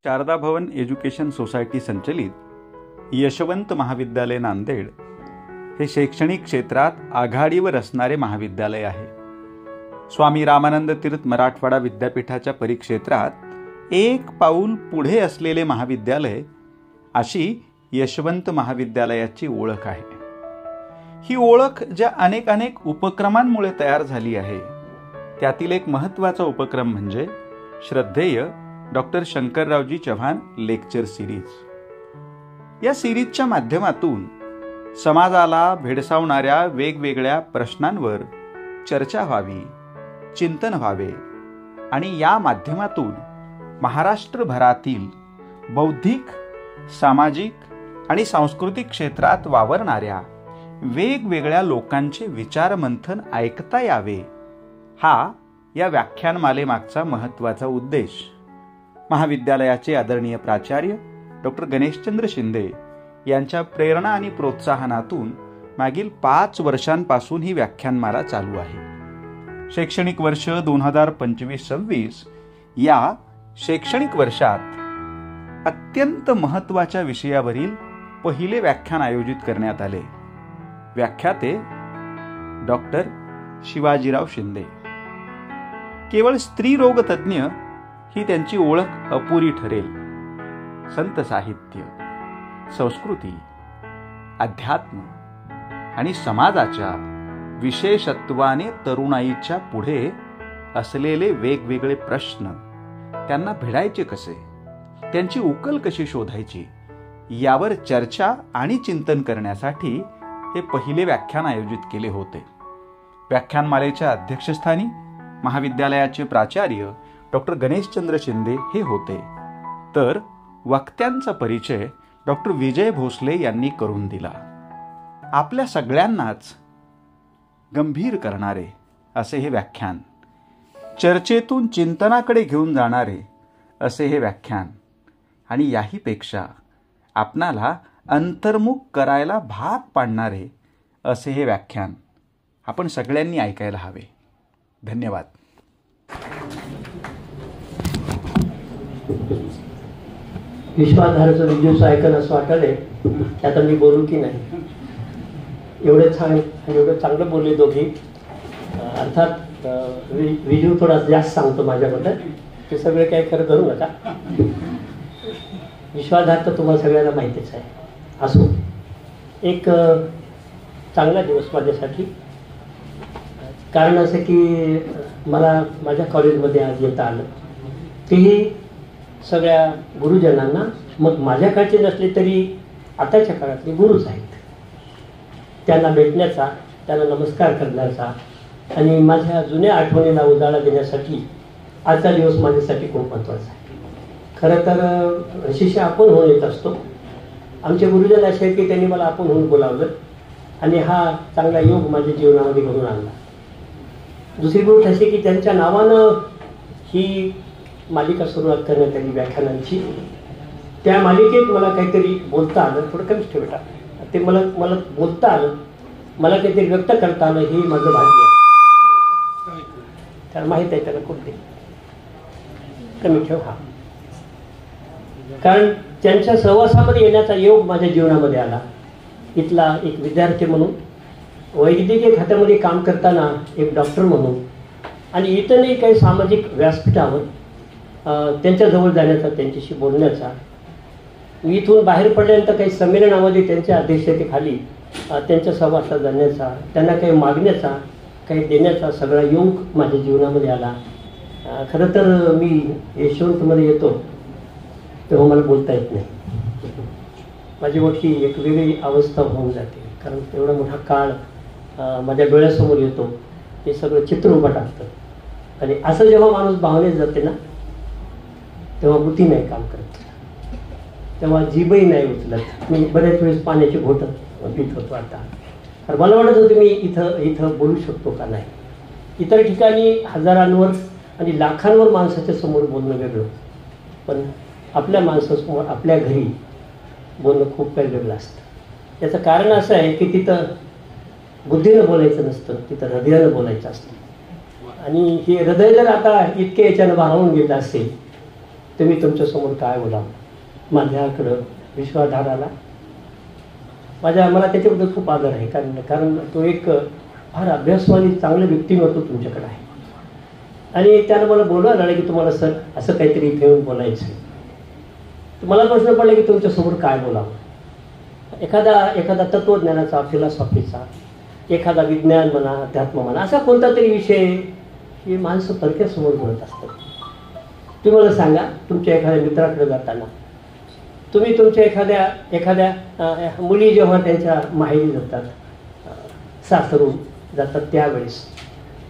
शारदा भवन education society संचलित यशवंत महाविद्यालय नांदेड हे शैक्षणिक क्षेत्रात आघाडीवर असणारे महाविद्यालय आहे. स्वामी रामानंद तीर्थ मराठवाडा विद्यापीठाच्या परिक्षेत्रात एक पाऊल पुढे असलेले महाविद्यालय अशी यशवंत महाविद्यालयाची ओळख आहे. ही ओळख ज्या अनेक उपक्रमांमुळे तयार झाली आहे त्यातील एक महत्त्वाचा उपक्रम म्हणजे श्रद्धेय doctor Shankarraoji Chavan lecture series. या सिरीजच्या माध्यमातून समाजाला भेडसावणाऱ्या वेगवेगळ्या प्रश्नांवर चर्चा व्हावी, चिंतन व्हावे आणि या माध्यमातून महाराष्ट्रभरातील बौद्धिक, सामाजिक आणि सांस्कृतिक क्षेत्रात वावरणाऱ्या वेगवेगळ्या लोकांचे विचारमंथन ऐकता यावे, हा या व्याख्यानमालेमागचा महत्त्वाचा उद्देश. महाविद्यालयाचे आदरणीय प्राचार्य डॉक्टर गणेशचंद्र शिंदे यांच्या प्रेरणा आणि प्रोत्साहनातून मागील 5 वर्षांपासून ही व्याख्यानमाला चालू आहे. शैक्षणिक वर्ष 2025-26 या शैक्षणिक वर्षात अत्यंत महत्त्वाच्या विषयावरील पहिले व्याख्यान आयोजित करण्यात आले. व्याख्याते डॉक्टर शिवाजीराव शिंदे. केवळ स्त्रीरोग तज्ज्ञ ही त्यांची ओळख अपुरी ठरेल. संत साहित्य, संस्कृती, अध्यात्म आणि समाजाच्या विशेषत्वाने तरुणाईच्या पुढे असलेले वेगवेगळे प्रश्न त्यांना भिडायचे कसे, त्यांची उकल कशी शोधायची यावर चर्चा आणि चिंतन करण्यासाठी हे पहिले व्याख्यान आयोजित केले होते. व्याख्यानमालेच्या अध्यक्षस्थानी महाविद्यालयाचे प्राचार्य डॉक्टर गणेशचंद्र शिंदे हे होते, तर वक्त्यांचा परिचय डॉक्टर विजय भोसले यांनी करून दिला. आपल्या सगळ्यांनाच गंभीर करणारे असे हे व्याख्यान, चर्चेतून चिंतनाकडे घेऊन जाणारे असे हे व्याख्यान आणि याहीपेक्षा आपणाला अंतर्मुख करायला भाग पाडणारे असे हे व्याख्यान आपण सगळ्यांनी ऐकायला हवे. धन्यवाद. विश्वाधाराचं विजूचं ऐकून असं वाटलंय की आता मी बोलू की नाही. एवढे छान आणि एवढं चांगलं बोलले दोघी. अर्थात विजू थोडा जास्त सांगतो माझ्याबद्दल, ते सगळे काही खरं धरू नका. विश्वाधार तर तुम्हाला सगळ्यांना माहितीच आहे. असो, एक चांगला दिवस माझ्यासाठी. कारण असं की मला माझ्या कॉलेजमध्ये आज येता आलं, तेही सगळ्या गुरुजनांना, मग माझ्याकडचे नसले तरी आताच्या काळातले गुरुच आहेत, त्यांना भेटण्याचा, त्यांना नमस्कार करण्याचा आणि माझ्या जुन्या आठवणीला उजाळा देण्यासाठी आजचा दिवस माझ्यासाठी खूप महत्त्वाचा आहे. खरं तर शिष्य आपण होऊन येत असतो. आमचे गुरुजन असे आहेत की त्यांनी मला आपण होऊन बोलावलं आणि हा चांगला योग माझ्या जीवनामध्ये घडून आणला. दुसरी गोष्ट अशी की त्यांच्या नावानं ही मालिका सुरुवात करण्यात आली व्याख्यानांची. त्या मालिकेत मला काहीतरी बोलता आलं, थोडं कमीच ठेवटा, ते मला बोलता आलं, मला काहीतरी व्यक्त करता आलं, हे माझं भाग्य आहे. त्याला माहीत आहे त्याला कुठे कमी ठेव. हा, कारण त्यांच्या सहवासामध्ये येण्याचा योग माझ्या जीवनामध्ये आला. इथला एक विद्यार्थी म्हणून, वैद्यकीय खात्यामध्ये काम करताना एक डॉक्टर म्हणून आणि इतरही काही सामाजिक व्यासपीठावर त्यांच्याजवळ जाण्याचा, त्यांच्याशी बोलण्याचा, मी इथून बाहेर पडल्यानंतर काही संमेलनामध्ये त्यांच्या अध्यक्षतेखाली त्यांच्या सहवासात जाण्याचा, त्यांना काही मागण्याचा, काही देण्याचा सगळा योग माझ्या जीवनामध्ये आला. खरं तर मी यशवंतमध्ये येतो तेव्हा मला बोलता येत नाही. माझी मोठी एक वेगळी अवस्था होऊन जाते, कारण एवढा मोठा काळ माझ्या डोळ्यासमोर येतो, ते सगळं चित्र उभं टाकतं. आणि असं जेव्हा माणूस भावनेत जाते ना, तेव्हा बुद्धी नाही काम करत, तेव्हा जीभही नाही उचलत. मी बऱ्याच वेळेस पाण्याची घोटत पीत होतो आता. तर मला वाटत होतं मी इथं बोलू शकतो का नाही. इतर ठिकाणी हजारांवर आणि लाखांवर माणसाच्या समोर बोलणं वेगळं, पण आपल्या माणसासमोर, आपल्या घरी बोलणं खूप काही वेगळं असतं. याचं कारण असं आहे की तिथं बुद्धीनं बोलायचं नसतं, तिथं हृदयानं बोलायचं असतं. आणि हे हृदय जर आता इतके याच्यानं भारावून गेलं असेल तुम्ही तुमच्यासमोर काय बोलावं. माझ्याकडं विश्वाधार आला. मला त्याच्याबद्दल खूप आदर आहे, कारण तो एक फार अभ्यासवानी चांगलं व्यक्तिमत्व तुमच्याकडे आहे. आणि त्यानं मला बोलवायला लागलं की तुम्हाला सर असं काहीतरी इथे येऊन बोलायचं आहे. मला प्रश्न पडला की तुमच्यासमोर काय बोलावं. एखादा तत्वज्ञानाचा, फिलॉसॉफीचा, एखादा विज्ञान म्हणा, अध्यात्म म्हणा, असा कोणता तरी विषय हे माणसं परक्यासमोर बोलत असतात. तुम्ही मला सांगा, तुमच्या एखाद्या मित्राकडे जाताना, तुम्ही तुमच्या एखाद्या मुली जेव्हा त्यांच्या माहेरी जातात, सासरून जातात त्यावेळेस,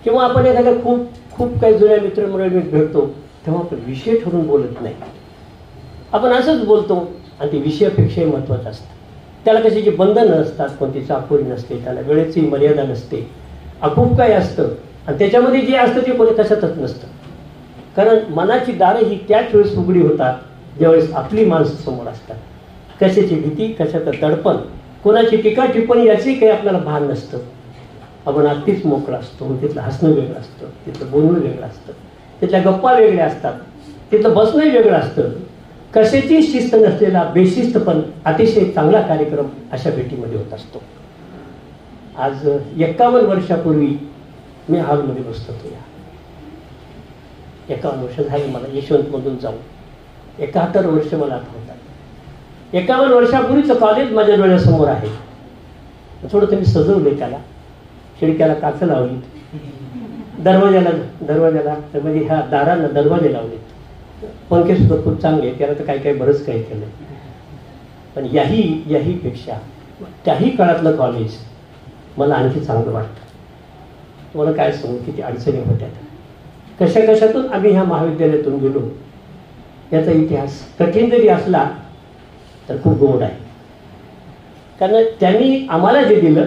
किंवा आपण एखाद्या खूप काही जुन्या मित्रमंडळीत भेटतो, तेव्हा आपण विषय ठरवून बोलत नाही. आपण असंच बोलतो आणि ते विषयापेक्षाही महत्त्वाचं असतं. त्याला कशाची बंधनं नसतात, कोणती चाकोरी नसते, त्याला वेळेची मर्यादा नसते, खूप काही असतं. आणि त्याच्यामध्ये जे असतं ते कोणी कशातच नसतं. कारण मनाची दारं ही त्याच वेळेस उघडी होतात ज्यावेळेस आपली माणसं समोर असतात. कशाची भीती, कशाचं दडपण, कोणाची टीका टिप्पणी याची काही आपल्याला भान नसतं. आपण अगदीच मोकळा असतो. तिथलं हसणं वेगळं असतं, तिथलं बोलणं वेगळं असतं, तिथल्या गप्पा वेगळ्या असतात, तिथलं बसणंही वेगळं असतं. कशाची शिस्त नसलेला बेशिस्त पण अतिशय चांगला कार्यक्रम अशा भेटीमध्ये होत असतो. आज 51 वर्षापूर्वी मी हॉलमध्ये बसत होतो. 51 वर्ष झाली मला यशवंतमधून जाऊन. 71 वर्ष मला आठवतात. 51 वर्षापूर्वीचं कॉलेज माझ्या डोळ्यासमोर आहे. थोडं तुम्ही सजवलंय त्याला, खिडक्याला काच लावली, दरवाजाला म्हणजे ह्या दारांना दरवाजे लावले, पंखे सुद्धा खूप चांगले, त्याला तर काही बरंच काही केलं. पण याहीपेक्षा त्याही काळातलं कॉलेज मला आणखी चांगलं वाटतं. तुम्हाला काय सांगू, किती अडचणी होत्या, कशातून आम्ही ह्या महाविद्यालयातून गेलो याचा इतिहास कठीण जरी असला तर खूप गोड आहे. कारण त्यांनी आम्हाला जे दिलं,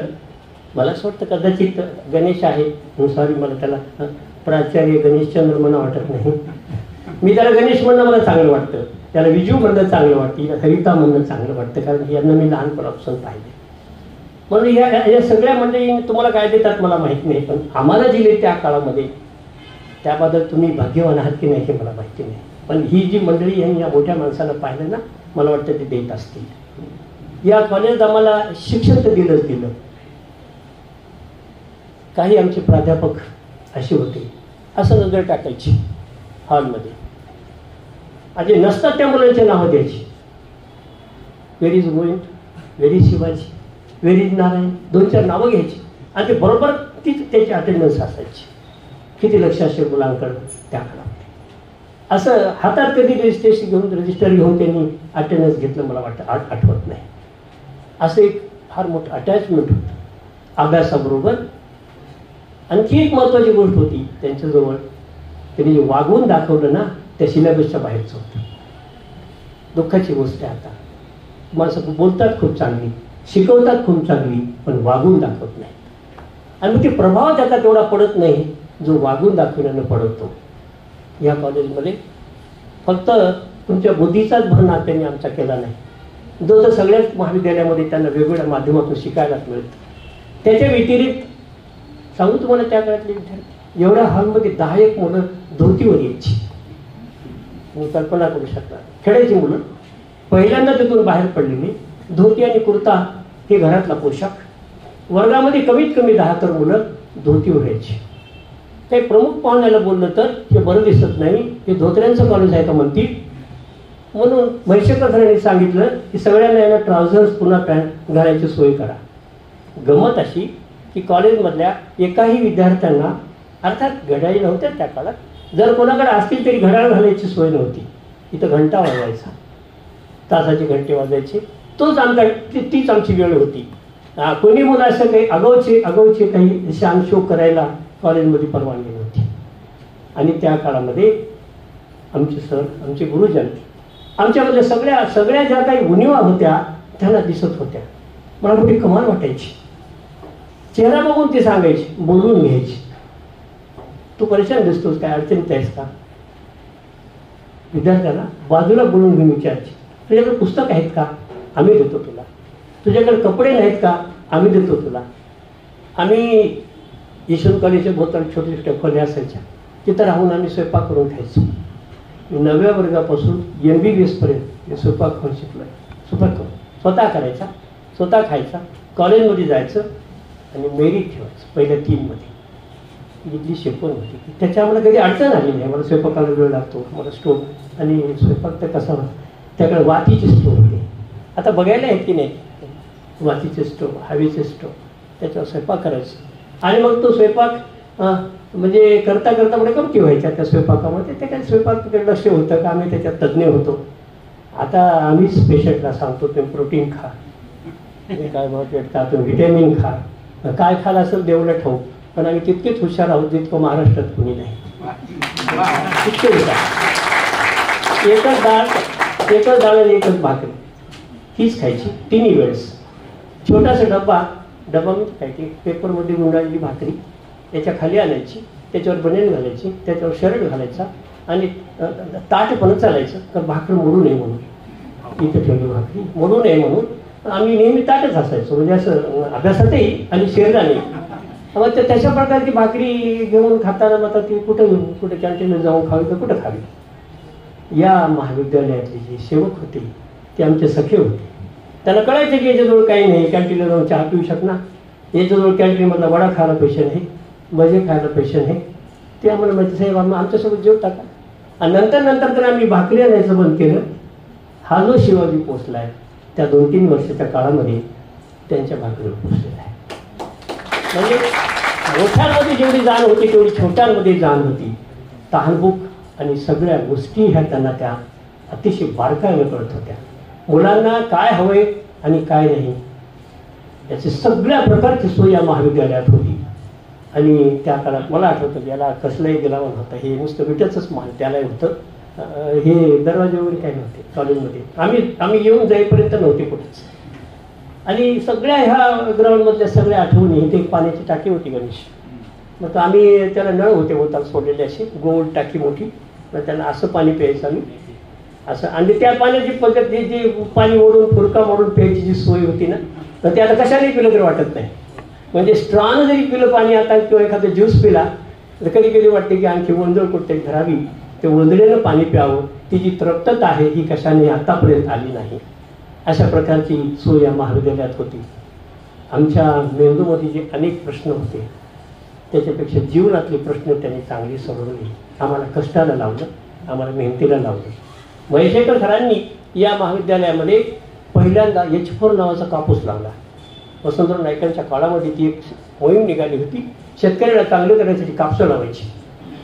मला असं वाटतं कदाचित गणेश आहे, सॉरी मला त्याला प्राचार्य गणेशचंद्र म्हणणं वाटत नाही, मी त्याला गणेश म्हणणं मला चांगलं वाटतं, त्याला विजू म्हणणं चांगलं वाटतं, हरिता म्हणणं चांगलं वाटतं, कारण यांना मी लहानपणापासून पाहिले. म्हणून या सगळ्या मंडळी तुम्हाला काय देतात मला माहीत नाही, पण आम्हाला दिले त्या काळामध्ये त्याबद्दल तुम्ही भाग्यवान आहात की नाही हे मला माहिती नाही. पण ही जी मंडळी यांनी या मोठ्या माणसाला पाहिलं ना, मला वाटतं ते देत असतील. या कॉलेजात आम्हाला शिक्षण तर दिलं. काही आमचे प्राध्यापक असे होते, असं नजर टाकायची हॉलमध्ये, आणि नसतात त्या मुलांचे नावं द्यायची. Where is Govind, where is Shivaji, where is Narayan, 2-4 नावं घ्यायची आणि ते बरोबर तीच त्याची अटेंडन्स असायची. किती लक्ष असेल मुलांकडं त्या काळामध्ये. असं हातात कधी रजिस्टर घेऊन त्यांनी अटेंडन्स घेतलं मला वाटतं, आठवत नाही. असं एक फार मोठं अटॅचमेंट होतं अभ्यासाबरोबर. आणखी एक महत्त्वाची गोष्ट होती त्यांच्याजवळ, त्यांनी जे वागवून दाखवलं ना, त्या सिलेबसच्या बाहेरचं होतं. दुःखाची गोष्ट आहे. आता माणसं बोलतात खूप चांगली, शिकवतात खूप चांगली, पण वागून दाखवत नाही. आणि मग ते प्रभाव त्याचा तेवढा पडत नाही जो वागून दाखवण्यानं पडतो. या कॉलेजमध्ये फक्त तुमच्या बुद्धीचाच भर त्यांनी आमचा केला नाही, जो तर सगळ्याच महाविद्यालयामध्ये त्यांना वेगवेगळ्या माध्यमातून शिकायलाच मिळतं. त्याच्या व्यतिरिक्त सांगू तुम्हाला, त्या काळातले विद्यार्थी एवढ्या हॉलमध्ये 10-1 मुलं धोतीवर यायची. तुम्ही कल्पना करू शकता, खेळायची मुलं पहिल्यांदा तिथून बाहेर पडलेली, धोती आणि कुर्ता हे घरातला पोशाख. वर्गामध्ये कमीत कमी 10 तर मुलं धोतीवर यायची. काही प्रमुख पाहुण्याला बोललं तर हे बरं दिसत नाही, हे धोत्र्यांचं कॉलेज आहे का म्हणतील. म्हणून म्हैसेकर सरांनी सांगितलं की सगळ्यांना याला ट्राउझर्स पुन्हा पॅन्ट घालायची सोय करा. गमत अशी की कॉलेजमधल्या एकाही विद्यार्थ्यांना, अर्थात घड्याळी नव्हत्या त्या काळात, जर कोणाकडे असतील तरी घड्याळ घालायची सोय नव्हती. इथं घंटा वाजवायचा, तासाची घंटे वाजायचे, तीच आमची वेळ होती. कोणी मुलं असं काही अगाऊचे काही शानशोक करायला कॉलेजमध्ये परवानगी नव्हती. आणि त्या काळामध्ये आमचे सर, आमचे गुरुजन, आमच्यामधल्या सगळ्या ज्या काही उणिवा होत्या त्यांना दिसत होत्या. मला मोठी कमाल वाटायची. चेहरा बघून ते सांगायची, बोलून घ्यायची, तू परेशान दिसतोस, काय अडचणीत आहेस का. विद्यार्थ्याला बाजूला बोलून घेऊन विचारायची, तुझ्याकडे पुस्तक आहेत का, आम्ही देतो तुला. तुझ्याकडे कपडे नाहीत का, आम्ही देतो तुला. आम्ही यशवंत कॉलेजच्या भोवताली छोट्या छोट्या खोल्या असायच्या, तिथं राहून आम्ही स्वयंपाक करून खायचो. मी 9व्या वर्गापासून MBBS पर्यंत मी स्वयंपाक खाऊन शिकलो आहे. स्वयंपाक करून स्वतः करायचा, स्वतः खायचा, कॉलेजमध्ये जायचं आणि मेरिट ठेवायचं पहिल्या 3 मध्ये. इथली शिकवण होती की त्याच्यामुळे कधी अडचण आली नाही. मला स्वयंपाकाला वेळ लागतो, मला स्टोव्ह आणि स्वयंपाक तर कसा त्याकडे वातीचे स्टोव्ह होते. आता बघायला आहेत की नाही, वातीचे स्टोव्ह, हवेचे स्टोव्ह, त्याच्यावर स्वयंपाक करायचं. आणि मग तो स्वयंपाक म्हणजे करता करता म्हणजे गमती व्हायच्या त्या स्वयंपाकामध्ये. ते काही स्वयंपाकाकडे लक्ष होतं का, आम्ही त्याच्यात तज्ज्ञ होतो. आता आम्हीच पेशंटला सांगतो तुम्ही प्रोटीन खा, तुम्ही काय बहुतेक खा, तुम्ही व्हिटॅमिन खा, काय खायला असेल देवलं ठाऊक. पण आम्ही तितकेच हुशार आहोत जितकं महाराष्ट्रात कुणी नाही. तितके हुशार. एकच डाळ आणि एकच भाकरी हीच खायची 3 वेळेस. छोटासा डब्बा म्हणजे काय की पेपरमध्ये गुंडाळलेली भाकरी त्याच्या खाली आणायची, त्याच्यावर बनेन घालायची, त्याच्यावर शर्ट घालायचा आणि ताट पण चालायचं. तर भाकरी मोडू नये म्हणून, इथे ठेवली भाकरी मोडू नये म्हणून आम्ही नेहमी ताटच असायचो. म्हणजे असं अभ्यासातही आणि शरीराने. मग त्याच्या प्रकारची भाकरी घेऊन खाताना मग ती कुठे कॅन्टीनला जाऊन खावी तर कुठं खावी. या महाविद्यालयातले जे सेवक होते ते आमचे सखे होते. त्यांना कळायचं की याच्याजवळ काही नाही, कॅन्टीनला जाऊन चहा पिऊ शकणार, याच्याजवळ कॅन्टीनमधला वडा खायला पैसे नाही, भजे खायला पैसे नाही. ते आम्हाला माहिती साहेब आमच्यासोबत जेव टाका. आणि नंतर तर आम्ही भाकरी आणायचं बंद केलं. हा जो शिवाजी पोचला आहे त्या 2-3 वर्षाच्या काळामध्ये त्यांच्या भाकरीवर पोचलेला आहे. म्हणजे मोठ्यांमध्ये जेवढी जाण होती तेवढी छोट्यांमध्ये जाण होती. तहानभूक आणि सगळ्या गोष्टी ह्या त्यांना त्या अतिशय बारकाईने कळत होत्या. मुलांना काय हवंय आणि काय नाही याची सगळ्या प्रकारची सोय या महाविद्यालयात होती. आणि त्या काळात मला आठवतं याला कसलंही गिलावण होतं, हे नुसतं विट्याचंच मान त्याला होतं. हे दरवाजे वगैरे काही नव्हते कॉलेजमध्ये. आम्ही येऊन जाईपर्यंत नव्हते कुठेच. आणि सगळ्या ह्या ग्राउंडमधल्या सगळ्या आठवणी, इथे एक पाण्याची टाकी होती गणेश. मग आम्ही त्याला नळ होते होतात सोडलेले असे गोल टाकी मोठी. मग त्यांना असं पाणी प्यायचं आम्ही असं. आणि त्या पाण्याची पद्धत जी पाणी ओढून फुरका मोडून प्यायची जी सोय होती ना, तर ते आता कशाने पिलं तरी वाटत नाही. म्हणजे स्ट्रॉनं जरी पिलं पाणी आता किंवा एखादा ज्यूस पिला तर कधी कधी वाटते की आणखी वंदळ कुठे धरावी, ते वंदळेनं पाणी प्यावं. ती जी तृप्तता आहे ही कशाने आतापर्यंत आली नाही. अशा प्रकारची सोय या महाविद्यालयात होती. आमच्या मेंदूमध्ये जे अनेक प्रश्न होते त्याच्यापेक्षा जीवनातले प्रश्न त्यांनी चांगली सोडवली. आम्हाला कष्टाला लावलं, आम्हाला मेहनतीला लावलं. वैशेकर सरांनी या महाविद्यालयामध्ये पहिल्यांदा H4 नावाचा कापूस लावला. वसंतराव नाईकांच्या काळामध्ये ती एक मोहीम निघाली होती, शेतकऱ्याला चांगलं करण्यासाठी कापसं लावायची.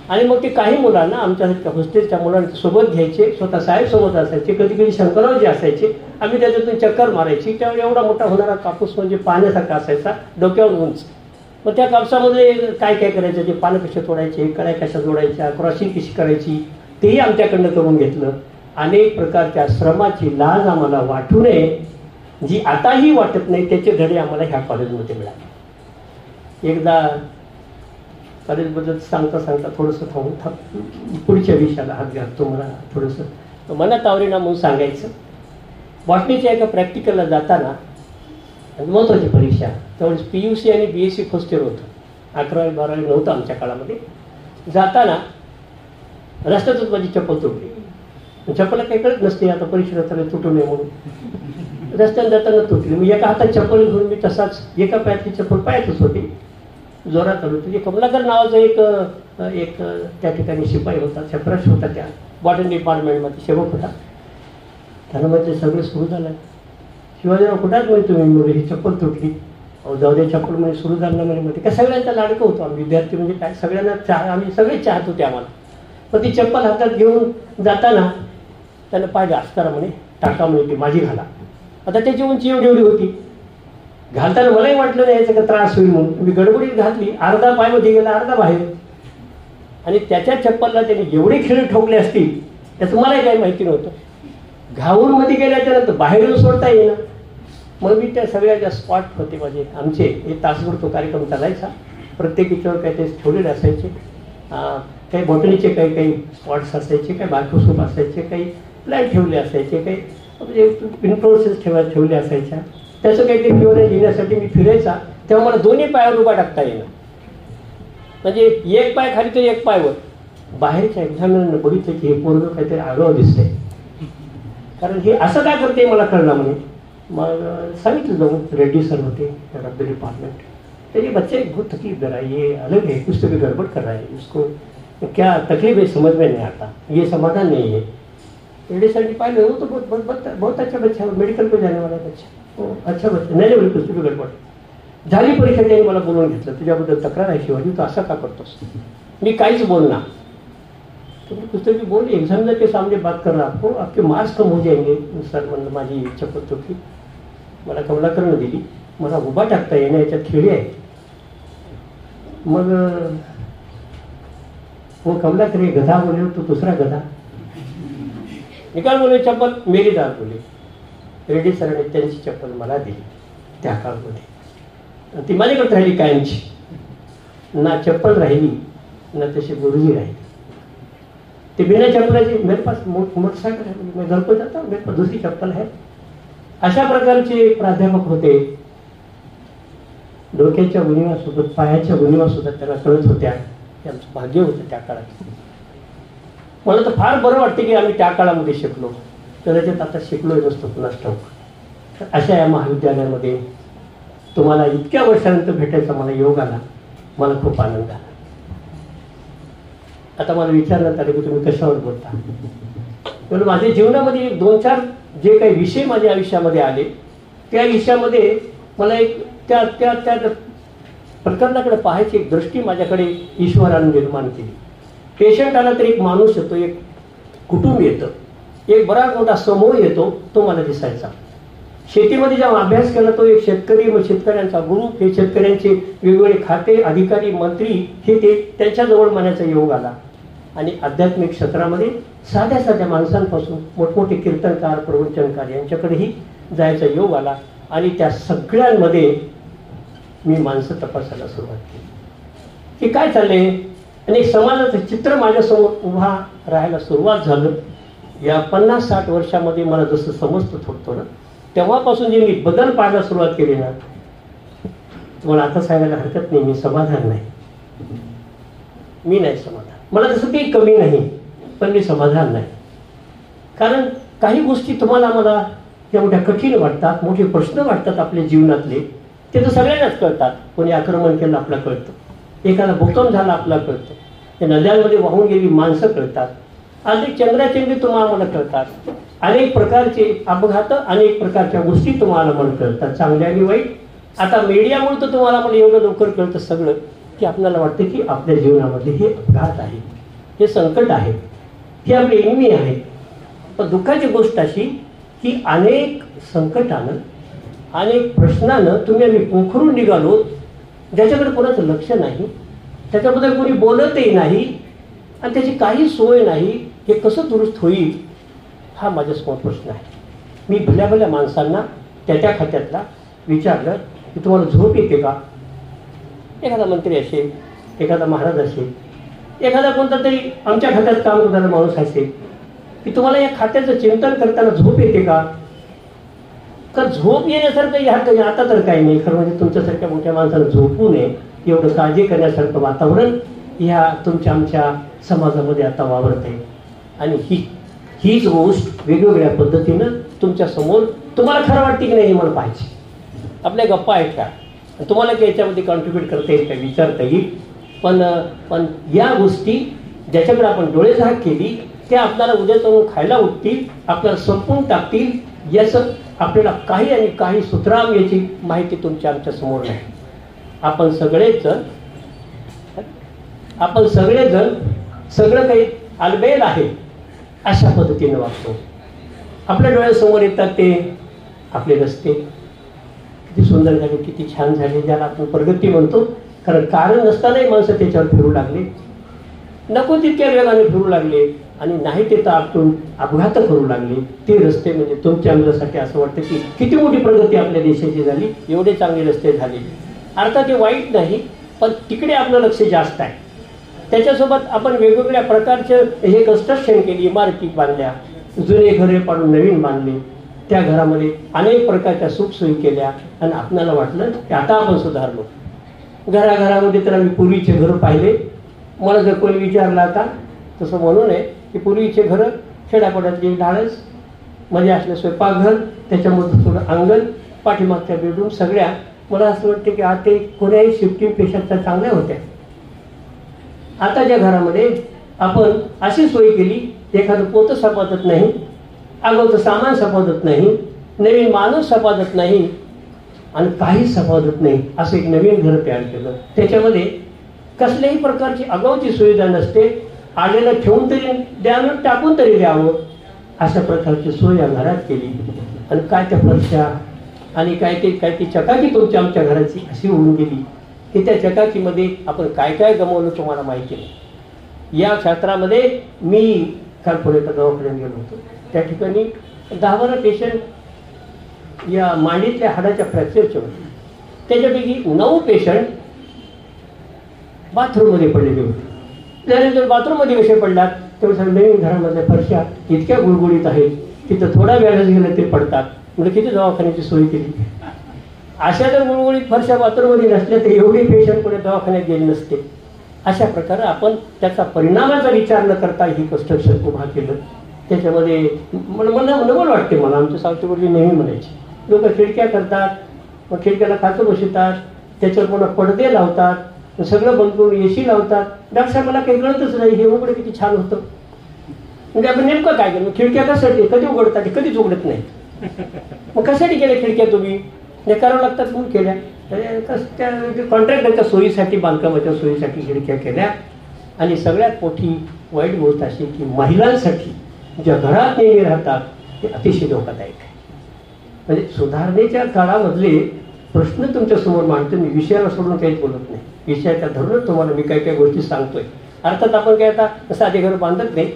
आणि मग ते काही मुलांना आमच्या हॉस्टेलच्या मुलांना सोबत घ्यायचे, स्वतः साहेब सोबत असायचे, कधी कधी शंकररावजी असायचे. आम्ही त्याच्यातून चक्कर मारायची. त्यावेळी एवढा मोठा होणारा कापूस म्हणजे पाण्यासारखा असायचा, डोक्यावर उंच. मग त्या कापसामध्ये काय काय करायचं, ते पानं कशा तोडायचे, कळ्या कशा जोडायच्या, क्रॉसिंग कशी करायची तेही आमच्याकडनं करून घेतलं. अनेक प्रकारच्या श्रमाची लाज आम्हाला वाटू नये, जी आताही वाटत नाही, त्याचे धडे आम्हाला ह्या कॉलेजमध्ये मिळाले. एकदा कॉलेजबद्दल सांगता थोडंसं थांबून पुढच्या विषयाला हात घालतो. मला थोडंसं मनात आवरेना म्हणून सांगायचं. बॉटनीच्या एका प्रॅक्टिकलला जाताना महत्त्वाची परीक्षा, त्यावेळेस PUC आणि BSc फर्स्ट इयर होतं. 11वी 12वी नव्हतं आमच्या काळामध्ये. जाताना रस्त्यातच माझी चप्पल तुटली. चप्पलला काही कळत नसते आता परीक्षेला त्याला तुटू नये म्हणून. रस्त्यात जाताना तुटली. मी एका हातात चप्पल घेऊन मी तसाच एका पायातली चप्पल पायातच होती, जोरात आलो. तुझे कमलाकर नावाचा एक त्या ठिकाणी शिपाई होता, छपराश होता, त्या बॉटनी डिपार्टमेंटमध्ये सेवक होता. त्यानं म्हणजे सगळं सुरू झालं. शिवाजीराव कुठाच म्हणजे तुम्ही म्हणजे ही चप्पल तुटली. जाऊ दे चप्पल म्हणजे सुरू झालं म्हणजे काय सगळ्यांचा लाडकं होतो आम्ही विद्यार्थी. म्हणजे काय सगळ्यांना आम्ही सगळेच चाहत होते आम्हाला. पण ती चप्पल हातात घेऊन जाताना त्यानं पाहिजे असताना म्हणे टाका म्हणे ती माझी घाला. आता त्याची उंची एवढी होती. घालताना मलाही वाटलं नाही याचा का त्रास होईल म्हणून मी गडबडीत घातली. अर्धा पाय मध्ये गेला, अर्धा बाहेर. आणि त्याच्या चप्पलला त्याने एवढे खिळे ठोकले असतील त्याचं मलाही काही माहिती नव्हतं. घाऊन मध्ये गेल्याच्या नंतर बाहेर येऊन सोडता येईना. मग मी त्या सगळ्या ज्या स्पॉट होते माझे आमचे, एक तासभर तो कार्यक्रम चालायचा. प्रत्येक याच्यावर काही ते ठेवलेले असायचे. काही बॉटनीचे काही स्पॉट्स असायचे, काही बारकोसूप असायचे, काही प्लॅन ठेवले असायचे, काही म्हणजे इन्फ्लुएन्सेस ठेवले असायच्या. त्याचं काहीतरी क्युअरेज येण्यासाठी मी फिरायचा. तेव्हा मला दोन्ही पायावर उभा टाकता येईना. म्हणजे एक पाय खाली तर एक पाय वर. बाहेरच्या एक्झामिनरनं बघितलं की हे पोरगं काहीतरी आगाव दिसतंय, कारण हे असं काय करते मला कळलं म्हणे. मग सांगितलं जाऊन, रेड्डी सर होते हेड ऑफ द डिपार्टमेंट. तो ये बच्चे बहुत तकलीफ दे रहा है, ये अलग है, कुछ तो भी गड़बड़ कर रहा है, उसको क्या तकलीफ है समझ में नहीं आता, ये समाधान नहीं है. रेड्डी सर ने पाया वो तो बहुत अच्छा बच्चा है, मेडिकल पे जाने वाला बच्चा, वो अच्छा बच्चा नाही बोले कुछ भी गडबड. झाली परीक्षा, त्यांनी मला बोलवून घेतलं, तुझ्याबद्दल तक्रार आहे शिवाजी, तू असं का करतोस. मी काहीच बोलना. तो कुछ तो भी बोल, एग्जामिनर के सामने बात कर रहा आपको, आपके मार्क्स कम हो जाएंगे. सर म्हणलं माझी इच्छा पडतो की मला कमलाकरनं दिली, मला उभा टाकता येणं याच्यात खेळी आहे. मग वो कमलाकर गधा बोले तो दूसरा गधा. निकाल बोले चप्पल मेरी दार बोले. रेड्डी सरांनी त्यांची चप्पल मला दिली त्या काळामध्ये. ती माझ्याकडे राहिली कायमची, ना चप्पल राहिली ना तशी गुरुजी राहिली. ते बिना चप्पलाची, मेरे पास मोटरसायकल है, मैं घर को जाता हूँ, मेरे पास दूसरी चप्पल है. अशा प्रकारचे प्राध्यापक होते. डोक्याच्या गुणीवासोबत पायाच्या गुणीवासुद्धा त्यांना कळत होत्या. हे आमचं भाग्य होतं त्या काळात. मला तर फार बरं वाटते की आम्ही त्या काळामध्ये शिकलो, कदाचित आता शिकलोय नसतो कुणास ठाऊक. तर अशा या महाविद्यालयामध्ये तुम्हाला इतक्या वर्षानंतर भेटायचा मला योग आला, मला खूप आनंद आला. आता मला विचारण्यात आले की तुम्ही कशावर बोलता. म्हणून माझ्या जीवनामध्ये 2-4 जे काही विषय माझ्या आयुष्यामध्ये आले, त्या विषयामध्ये मला एक त्या त्या त्या प्रकरणाकडे पाहायची एक दृष्टी माझ्याकडे ईश्वराने निर्माण केली. पेशंट आला तर एक माणूस येतो, एक कुटुंब येतं, एक बराच मोठा समूह येतो, तो मला दिसायचा. शेतीमध्ये जेव्हा अभ्यास केला तो एक शेतकरी व शेतकऱ्यांचा गुरु, हे शेतकऱ्यांचे वेगवेगळे खाते अधिकारी मंत्री हे ते त्यांच्याजवळ मानायचा योग आला. आणि आध्यात्मिक क्षेत्रामध्ये साध्या साध्या माणसांपासून मोठमोठे कीर्तनकार प्रवचनकार यांच्याकडेही जायचा योग आला. आणि त्या सगळ्यांमध्ये मी माणसं तपासायला सुरुवात केली की काय चाललंय. आणि एक समाजाचं चित्र माझ्यासमोर उभा राहायला सुरुवात झालं. या 50-60 वर्षामध्ये मला जसं समजतं थोडं थोडं, तेव्हापासून जे मी बदल पाहायला सुरुवात केली ना, तुम्हाला आता सांगायला हरकत नाही, मी समाधान नाही. मी नाही समाधान. मला तसं काही कमी नाही, पण मी समाधान नाही. कारण काही गोष्टी तुम्हाला मला एवढ्या कठीण वाटतात, मोठे प्रश्न वाटतात आपल्या जीवनातले, ते तर सगळ्यांनाच कळतात. कोणी आक्रमण केलं आपलं कळतं, एखादा भूकंप झाला आपला कळतं, त्या नद्यांमध्ये वाहून गेली माणसं कळतात, अनेक चंद्राचंद्री तुम्हाला कळतात, अनेक प्रकारचे अपघात, अनेक प्रकारच्या गोष्टी तुम्हाला मला कळतात, चांगल्या आणि वाईट. आता मीडियामुळे तर तुम्हाला मला एवढं लवकर कळतं सगळं की आपल्याला वाटतं की आपल्या जीवनामध्ये हे अपघात आहे, हे संकट आहे, हे आपले एनिमी आहे. पण दुःखाची गोष्ट अशी की अनेक संकटानं, अनेक प्रश्नानं तुम्ही आम्ही पोखरून निघालो, ज्याच्याकडे कोणाचं लक्ष नाही, त्याच्याबद्दल कोणी बोलतही नाही आणि त्याची काही सोय नाही. हे कसं दुरुस्त होईल हा माझ्यासमोर प्रश्न आहे. मी भल्या भल्या माणसांना त्या खात्यातला विचारलं की तुम्हाला झोप येते का. एखादा मंत्री असेल, एखादा महाराज असेल, एखादा कोणता तरी आमच्या खात्यात काम करणारा माणूस असेल की तुम्हाला या खात्याचं चिंतन करताना झोप येते का. तर झोप येण्यासारखं ह्या आता तर काही नाही. खरं म्हणजे तुमच्यासारख्या मोठ्या माणसाला झोपू नये एवढं काळजी करण्यासारखं वातावरण ह्या तुमच्या आमच्या समाजामध्ये आता वावरत आहे. आणि हीच गोष्ट वेगवेगळ्या पद्धतीनं तुमच्या समोर तुम्हाला खरं वाटते की नाही हे मला पाहिजे. आपल्या गप्पा आहेत का, तुम्हाला की याच्यामध्ये कॉन्ट्रीब्यूट करता येईल का, विचारता येईल. पण या गोष्टी ज्याच्याकडे आपण डोळे झाक केली त्या आपल्याला उद्या चालून खायला उठतील, आपल्याला संपून टाकतील. याचं आपल्याला काही आणि काही सूत्राम याची माहिती तुमच्या आमच्या समोर नाही. आपण सगळेजण सगळं काही अलबेल आहे अशा पद्धतीने वागतो. आपल्या डोळ्यासमोर येतात ते आपले रस्ते किती सुंदर झाले, किती छान झाले, ज्याला आपण प्रगती म्हणतो. कारण नसतानाही माणसं त्याच्यावर फिरू लागले, नको तितक्या वेगाने फिरू लागले आणि नाही ते तर आपण अपघात करू लागले. ते रस्ते म्हणजे तुमच्या आमच्यासाठी असं वाटतं की किती मोठी प्रगती आपल्या देशाची झाली, एवढे चांगले रस्ते झाले. अर्थात ते वाईट नाही, पण तिकडे आपलं लक्ष जास्त आहे. त्याच्यासोबत आपण वेगवेगळ्या प्रकारचे हे कन्स्ट्रक्शन केली, इमारती बांधल्या, जुने घरे पाडून नवीन बांधले, त्या घरामध्ये अनेक प्रकारच्या सुखसोयी केल्या आणि आपल्याला वाटलं की आता आपण सुधारलो. घराघरामध्ये तर आम्ही पूर्वीचे घर पाहिले. मला जर कोणी विचारला आता तसं म्हणू नये की पूर्वीचे घरं खेड्यापाड्यातली डाळच मध्ये असलं स्वयंपाकघर, त्याच्यामध्ये थोडं अंगण, पाठीमागच्या बेडरूम, सगळ्या मला असं वाटतं की आता ते कोण्याही शिफ्टिंगपेक्षा त्या चांगल्या होत्या. आताच्या घरामध्ये आपण अशी सोय केली, एखादं पोतं सपादत नाही, अगोदर सामान सपादत नाही, नवीन माणूस सपादत नाही आणि काहीच सपादत नाही, असं एक नवीन घर तयार केलं. त्याच्यामध्ये कसल्याही प्रकारची आगाऊची सुविधा नसते. आलेलं ठेवून तरी द्यावं, टाकून तरी द्यावं, अशा प्रकारची सोय या घरात केली. आणि काय त्या फरशा आणि काय ती चकाकी तुमच्या आमच्या घराची अशी होऊन गेली की त्या चकाकीमध्ये आपण काय काय गमावलं तुम्हाला माहिती नाही. या क्षेत्रामध्ये मी काल पुणे दवाखान्यात गेलो होतो. त्या ठिकाणी 10-12 पेशंट या मांडीतल्या हाडाच्या फ्रॅक्चरचे होते. त्याच्यापैकी 9 पेशंट बाथरूममध्ये पडलेले होते. त्यानंतर बाथरूममध्ये कसे पडलात, तेव्हा नवीन घरामधल्या फरशा इतक्या गुळगुळीत आहेत, तिथं थोडा वेळच गेलं ते पडतात. म्हणजे किती दवाखान्याची सोय केली. अशा जर गुळगुळीत फरशा बाथरूममध्ये नसल्या तर एवढे पेशंट कोणी दवाखान्यात गेले नसते. अशा प्रकारे आपण त्याचा परिणामाचा विचार न करता ही कन्स्ट्रक्शन उभा केलं. त्याच्यामध्ये मला नवल वाटते. मला आमच्या सावतेकडे नेहमी म्हणायचे, लोक खिडक्या करतात, मग खिडक्याला काचं बसवतात, त्याच्यावर पुन्हा पडदे लावतात, सगळं बंद करून एसी लावतात. डॉक्टर साहेब मला काही कळतच नाही, हे उघडं किती छान होतं. म्हणजे आपण नेमकं काय केलं, खिडक्या कशासाठी कधी उघडतात, कधीच उघडत नाही. मग कशासाठी केल्या खिडक्या तुम्ही, हे करावं लागतात म्हणून केल्या. त्या कॉन्ट्रॅक्टरच्या सोयीसाठी, बांधकामाच्या सोयीसाठी खिडक्या केल्या. आणि सगळ्यात मोठी वाईट गोष्ट अशी की महिलांसाठी ज्या घरात नेहमी राहतात ते अतिशय धोकादायक आहे. म्हणजे सुधारणेच्या काळामधले प्रश्न तुमच्यासमोर मांडतो मी, विषयाला सोडून काहीच बोलत नाही. विषयाच्या धरूनच तुम्हाला मी काही काही गोष्टी सांगतोय. अर्थात आपण काय आता साधे घर बांधत नाही,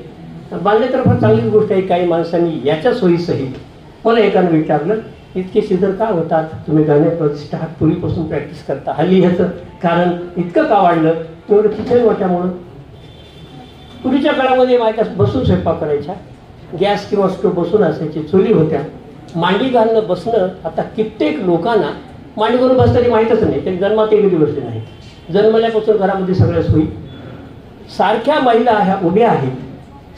बांधले तर फार चांगलीच गोष्ट आहे. काही माणसांनी याच्या सोयीसहित मला एकानं विचारलं, इतके शिजर का होतात, तुम्ही गाण्या प्रतिष्ठा पूर्वीपासून प्रॅक्टिस करता, हल्ली ह्याचं कारण इतकं का वाढलं. तेवढं किचन वाट्यामुळं. पूर्वीच्या काळामध्ये बायका बसून स्वयंपाक करायच्या, गॅस किंवा स्टोव्ह बसून असायची, चुली होत्या. मांडी घालणं बसणं आता कित्येक लोकांना मांडी करून बसताना माहीतच नाही. ते जन्मात एकही बसले नाही. जन्मल्यापासून घरामध्ये सगळ्या सोयी. सारख्या महिला ह्या उभ्या आहेत,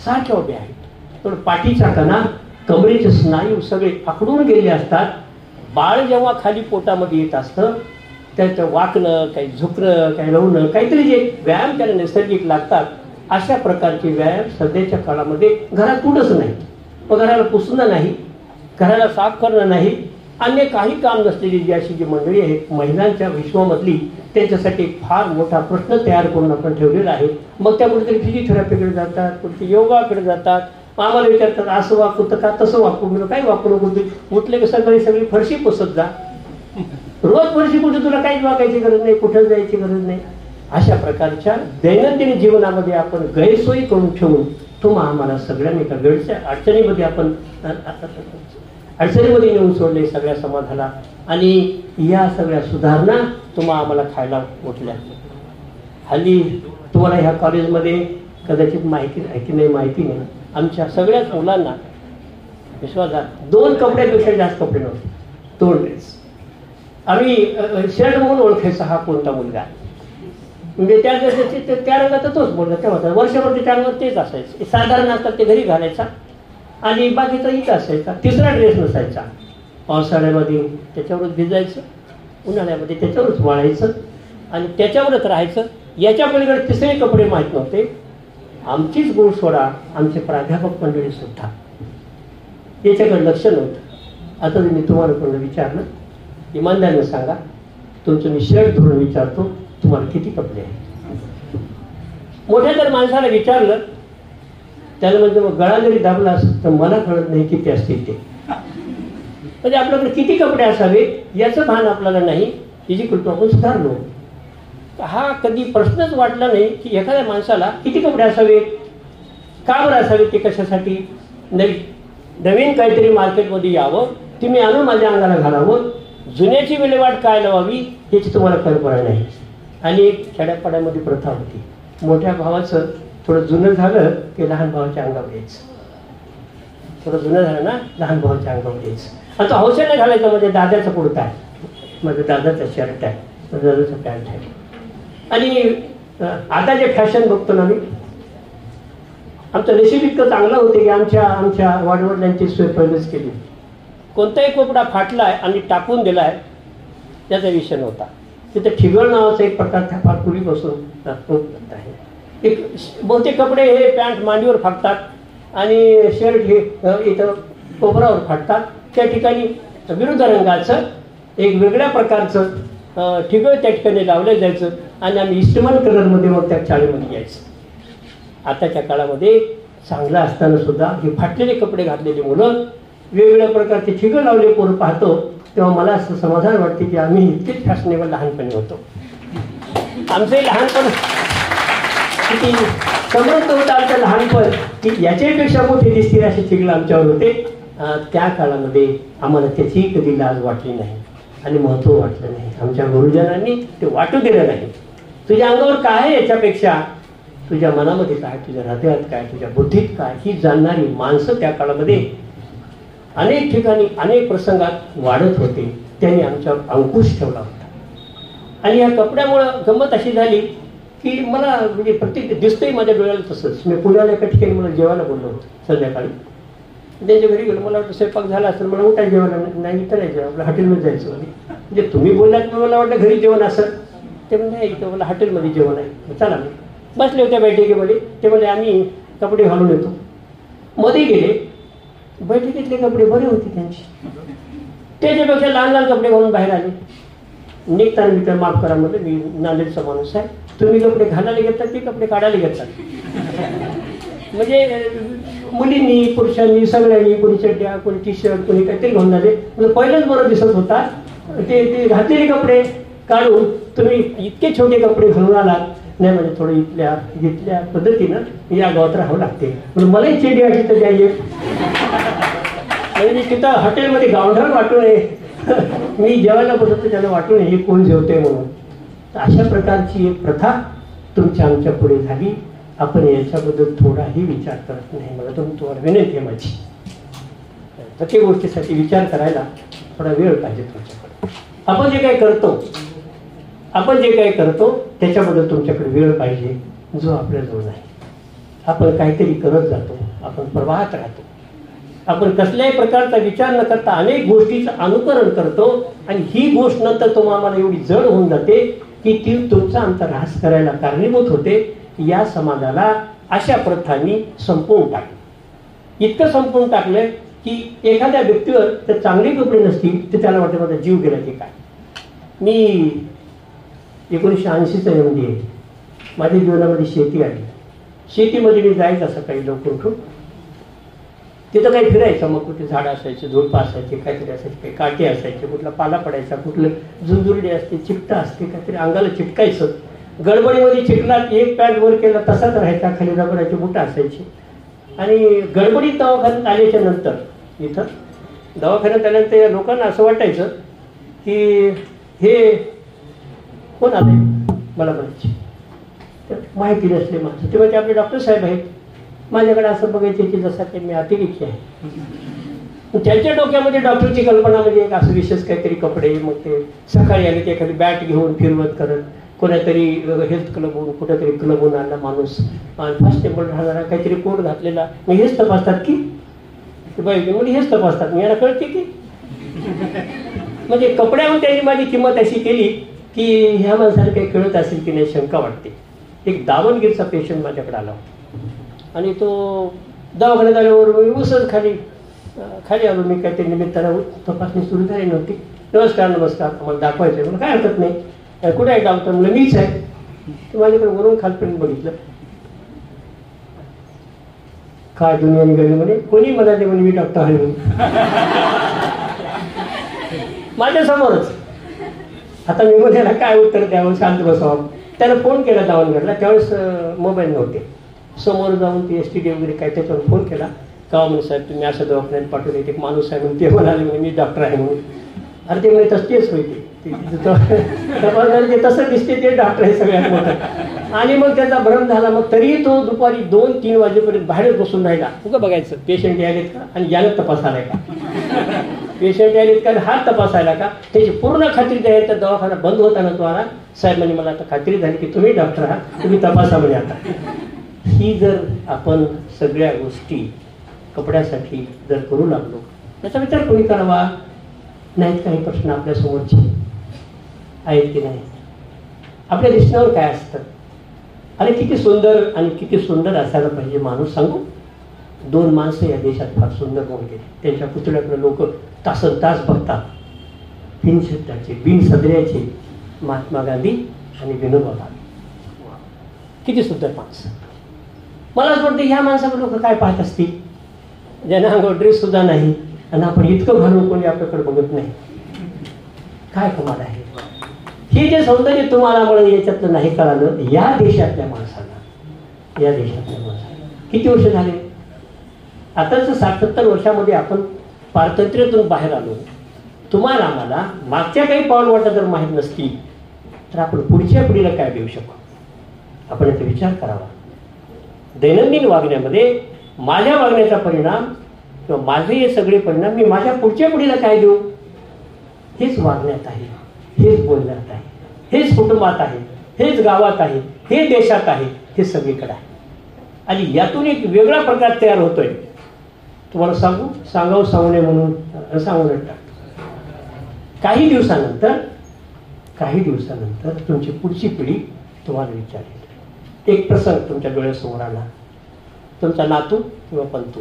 सारख्या उभ्या आहेत. पण पाठीचा कणा, कमरेचे स्नायू सगळे आखडून गेले असतात. बाळ जेव्हा खाली पोटामध्ये येत असतं, त्याचं वाकणं, काही झुकणं, काही रवणं, काहीतरी जे व्यायाम त्याला नैसर्गिक लागतात, अशा प्रकारचे व्यायाम सध्याच्या काळामध्ये घरात कुठंच नाही. मग घराला पुसणं नाही, घराला साफ करणं नाही, अन्य काही काम नसलेली जी अशी जी मंडळी आहेत महिलांच्या विश्वामधली, त्यांच्यासाठी फार मोठा प्रश्न तयार करून आपण ठेवलेला आहे. मग त्या कुठेतरी फिजिओथेरपीकडे जातात, कुठे योगाकडे जातात. आम्हाला विचारतात असं वाकू तर का, तसं वाकू, म्हणजे काही वाकू नको, उठले की सकाळी सगळी फरशी पुसत जा. रोज फरशी कुठे, तुला काहीच वाकायची गरज नाही, कुठं जायची गरज नाही. अशा प्रकारच्या दैनंदिन जीवनामध्ये आपण गैरसोयी करून ठेवून तुम्हा आम्हाला सगळ्यांनी का गडच्या अडचणीमध्ये आपण अडचणीमध्ये नेऊन सोडले सगळ्या समाजाला. आणि या सगळ्या सुधारणा तुम्हा आम्हाला खायला उठल्या. हल्ली तुम्हाला ह्या कॉलेजमध्ये कदाचित माहिती आहे की नाही माहिती नाही, आमच्या सगळ्याच मुलांना विश्वासात 2 कपड्यापेक्षा जास्त कपडे नव्हते. 2 ड्रेस. आम्ही शर्ट म्हणून ओळखायचा हा कोणता मुलगा, म्हणजे त्या रंगाचा तोच मुलगा तेव्हा. वर्षभर त्याच्या अंगावर तेच असायचं. साधारण असतात ते घरी घालायचा आणि बाकीचा इथं असायचा. 3रा ड्रेस नसायचा. पावसाळ्यामध्ये त्याच्यावरच भिजायचं, उन्हाळ्यामध्ये त्याच्यावरच वाळायचं आणि त्याच्यावरच राहायचं. याच्या पलीकडे 3रे कपडे माहीत नव्हते. आमचीच गोड सोडा, आमचे प्राध्यापक मंडळी सुद्धा याच्याकडे लक्ष नव्हतं. आता मी तुम्हाला कोणी विचारलं, इमानदारीने सांगा, तुमचं मी शर्ट धरून विचारतो, तुम्हाला किती कपडे आहेत. मोठ्या जर माणसाला विचारलं, त्याला म्हणजे मग गळा जरी दाबला असत तर मला कळत नाही किती असतील ते. म्हणजे आपल्याकडे किती कपडे असावे याचं भान आपल्याला नाही. फिजिकल आपण सुधारलो. हा कधी प्रश्नच वाटला नाही की एखाद्या माणसाला किती कपडे असावेत, का बरं असावेत, ते कशासाठी. नवीन काहीतरी मार्केटमध्ये यावं, तुम्ही आणून माझ्या अंगाला घालावं, जुन्याची विल्हेवाट काय लावावी याची तुम्हाला कल्पना नाही. आणि खेड्यापाड्यामध्ये प्रथा होती, मोठ्या भावाचं थोडं जुनं झालं की लहान भावाच्या अंगावर यायचं. थोडं जुनं झालं ना, लहान भावाच्या अंगावर यायचं. आणि तो हौशेने घालायचा. म्हणजे दादाचा कुर्ता आहे, माझ्या दादाचा शर्ट आहे, माझ्या दादाचा पॅन्ट आहे. आणि आता जे फॅशन बघतो ना मी, आमचं नशीब इतकं चांगलं होतं की आमच्या वडिलांची सोय पहिलेच केली. कोणताही कपडा फाटलाय आणि टाकून दिलाय त्याचा विषय नव्हता. तिथे ठिगळ नावाचा एक प्रकार फार पूर्वीपासून आहे. एक बहुतेक कपडे हे पॅन्ट मांडीवर फाटतात आणि शर्ट हे इथं कोपरावर फाटतात. त्या ठिकाणी विरुद्ध रंगाचं एक वेगळ्या प्रकारचं ठिगळ त्या ठिकाणी लावलं जायचं आणि आम्ही इस्टमन कलरमध्ये मग त्या शाळेमध्ये यायचं. आताच्या काळामध्ये चांगलं असताना सुद्धा हे फाटलेले कपडे घातलेले मुलं वेगवेगळ्या प्रकारचे ठिगळ लावले पोरं पाहतो तेव्हा मला असं समाधान वाटते की आम्ही इतकेच फॅशनेबल लहानपणी होतो. आमचंही लहानपण किती समृद्ध होतं आमचं लहानपण की याच्यापेक्षा मोठे दिसतील असे ठिगळ आमच्यावर होते. त्या काळामध्ये आम्हाला त्याची कधी लाज वाटली नाही आणि महत्त्व वाटलं नाही. आमच्या गुरुजनांनी ते वाटू दिलं नाही. तुझ्या अंगावर काय आहे याच्यापेक्षा तुझ्या मनामध्ये काय, तुझ्या हृदयात काय, तुझ्या बुद्धीत काय ही जाणणारी माणसं त्या काळामध्ये अनेक ठिकाणी अनेक प्रसंगात वाढत होते. त्यांनी आमच्यावर अंकुश ठेवला होता. आणि या कपड्यामुळं गंमत अशी झाली की मला म्हणजे प्रत्येक दिसतंही माझ्या डोळ्याला तसंच. मी पुण्याला एका ठिकाणी मला जेवायला बोललो होतो संध्याकाळी. त्यांच्या घरी गेलो. मला वाटतं स्वयंपाक झाला असेल. मला उठाय जेवायला नाही इथं नाही जेवण आपलं हॉटेलमध्ये जायचं. म्हणजे तुम्ही बोललात मला वाटलं घरी जेवण असं. ते म्हणजे नाही इथं मला हॉटेलमध्ये जेवण आहे. चला मी बसले होत्या बैठकीमध्ये. ते म्हणजे आम्ही कपडे घालून येतो. मध्ये गेले. बैठकीतले कपडे बरे होते त्यांचे. त्याच्यापेक्षा लहान लहान कपडे घालून बाहेर आले. निघताना मी तर माफ करा म्हटलं मी नांदेडचा माणूस आहे. तुम्ही कपडे घालायला घेतात ते कपडे काढायला घेतात. म्हणजे मुलींनी पुरुषांनी सगळ्यांनी कोणी चड्ड्या कोणी टी शर्ट कोणी काहीतरी घालून आले. म्हणजे पहिलंच बरं दिसत होता. ते घातलेले कपडे काढून तुम्ही इतके छोटे कपडे घालून आलात. नाही म्हणजे थोडं इथल्या पद्धतीनं या गावात राहावं लागते. म्हणजे मलाही चेडी आली तर द्यायचे. म्हणजे तिथं हॉटेलमध्ये गावढाळ वाटू नये. मी जेवायला बसतो त्याला वाटू नये हे कोण जेवते म्हणून. तर अशा प्रकारची एक प्रथा तुमच्या आमच्या पुढे झाली. आपण याच्याबद्दल थोडाही विचार करत नाही. मला तुम्हाला विनंती आहे माझी. प्रत्येक गोष्टीसाठी विचार करायला थोडा वेळ पाहिजे तुमच्याकडे. आपण जे काही करतो त्याच्याबद्दल तुमच्याकडे वेळ पाहिजे जो आपल्याजवळ नाही. आपण काहीतरी करत जातो. आपण प्रवाहात राहतो. आपण कसल्याही प्रकारचा विचार न करता अनेक गोष्टीचं अनुकरण करतो आणि ही गोष्ट नंतर तुम्हाला एवढी जड होऊन जाते की ती तुमचा आमचा ऱ्हास करायला कारणीभूत होते. या समाजाला अशा प्रथांनी संपवून टाकलं. इतकं संपवून टाकलं की एखाद्या व्यक्तीवर जर चांगले कपडे नसतील तर त्याला वाटतं माझा जीव गेला की काय. मी 1980चा एमडी आहे. माझ्या जीवनामध्ये शेती आली. शेतीमध्ये मी जायचं सकाळी लवकर उठून. तिथं काही फिरायचं. मग कुठे झाडं असायचे झोडपं असायचे काहीतरी असायचे काही काटे असायचे कुठला पाला पडायचा कुठलं झुंजुरडी असते चिकटा असते काहीतरी अंगाला चिटकायचं. गडबडीमध्ये चिखलात एक पॅन्ट वर केला तसाच राहायचा. खाली रबराची बुटं असायची. आणि गडबडीत दवाखान्यात आल्याच्या नंतर इथं दवाखान्यात आल्यानंतर या लोकांना असं वाटायचं की हे कोण आले मला म्हणायचे. माहिती नसले माझं. ते म्हणजे आपले डॉक्टर साहेब आहेत. माझ्याकडे असं बघायचे की जसं ते मी अतिरेकी आहे. त्यांच्या डोक्यामध्ये डॉक्टरची कल्पना म्हणजे एक असं विशेष काहीतरी कपडे. मग ते सकाळी आले की एखादी बॅट घेऊन फिरवत करत कोणातरी हेल्थ क्लबहून कुठेतरी क्लबहून आणला माणूस आणि फॅशनेबल राहणारा काहीतरी कोट घातलेला. मग हेच तपासतात की बाई म्हणजे हेच तपासतात. मी याला कळते की म्हणजे कपड्यावर त्यांनी माझी किंमत अशी केली की ह्या माणसाला काही कळत असेल की नाही शंका वाटते. एक दावणगिरीचा पेशंट माझ्याकडे आला आणि तो दवाखान्यात आल्यावर मी उसच खाली आलो. मी काहीतरी निमित्तानं तपासणी सुरू झाली नव्हती. नमस्कार आम्हाला दाखवायचं आहे. मला काय हरकत नाही. कुठे आहे डॉक्टर म्हणलं मीच आहे. ते माझ्याकडे वरून खालपर्यंत बघितलं. काय दुनिया निघाली म्हणे. कोणी म्हणाले म्हणे मी डॉक्टर आहे म्हणून माझ्यासमोरच. आता मी मग त्याला काय उत्तर द्यावं शांत बसावं. त्याला फोन केला दावणगडला. त्यावेळेस मोबाईल नव्हते. समोर जाऊन ते STD वगैरे काय त्याच्यावर फोन केला. का म्हणे साहेब तुम्ही असं दवाखान्यात पाठवले. एक माणूस आहे म्हणून ते म्हणाले म्हणे मी डॉक्टर आहे म्हणून. अरे ते म्हणजे तसतेच होते ते तसं दिसते ते डॉक्टर आहे सगळ्यात मोठं. आणि मग त्याचा भ्रम झाला. मग तरीही तो दुपारी 2-3 वाजेपर्यंत बाहेर बसून राहिला. उगा बघायचं पेशंट यायलेत का आणि यानं तपासायला का. पेशंट यायलेत का हात तपासायला का. त्याची पूर्ण खात्री द्यायला तर दवाखाना बंद होताना तो आला. साहेब म्हणे मला आता खात्री झाली की तुम्ही डॉक्टर आहात तुम्ही तपासा म्हणे आता. ही जर आपण सगळ्या गोष्टी कपड्यासाठी जर करू लागलो, त्याचा विचार कोणी करावा? नाहीत काही प्रश्न आपल्यासमोरचे आहेत की नाही? आपल्या दिसण्यावर काय असतं? आणि किती सुंदर आणि किती सुंदर असायला पाहिजे माणूस. सांगू, 2 माणसं या देशात फार सुंदर होऊन गेले. त्यांच्या पुतळ्याकडे लोक तासन तास बघतात. बिन सदऱ्याचे महात्मा गांधी आणि विनोबा भावे. किती सुंदर माणसं. मला असं वाटतं ह्या माणसाकडे लोक काय पाहत असतील, ज्यांना अंगावर ड्रेस सुद्धा नाही आणि आपण इतकं घालून कोणी आपल्याकडे बघत नाही. काय कमाल आहे. हे जे सौंदर्य तुम्हाला मला याच्यातलं नाही कळालं. या देशातल्या माणसाला, या देशातल्या माणसाला किती वर्ष झाले? आताच 60-70 वर्षामध्ये आपण पारतंत्र्यातून बाहेर आलो. तुम्हाला आम्हाला मागच्या काही पाऊलवाटा जर माहीत नसतील तर आपण पुढच्या पिढीला काय देऊ शकू? आपण याचा विचार करावा. दैनंदिन वागण्यामध्ये माझ्या वागण्याचा परिणाम किंवा माझे हे सगळे परिणाम मी माझ्या पुढच्या पिढीला काय देऊ? हेच वागण्यात आहे, हेच बोलण्यात आहे, हेच कुटुंबात आहे, हेच गावात आहे, हे देशात आहे, हे सगळीकडे आहे. आणि यातून एक वेगळा प्रकार तयार होतोय. तुम्हाला सांगू नये म्हणून सांगून टाकतो. काही दिवसानंतर तुमची पुढची पिढी तुम्हाला विचारेल. एक प्रसंग तुमच्या डोळ्यासमोर आला. तुमचा नातू किंवा पंतू.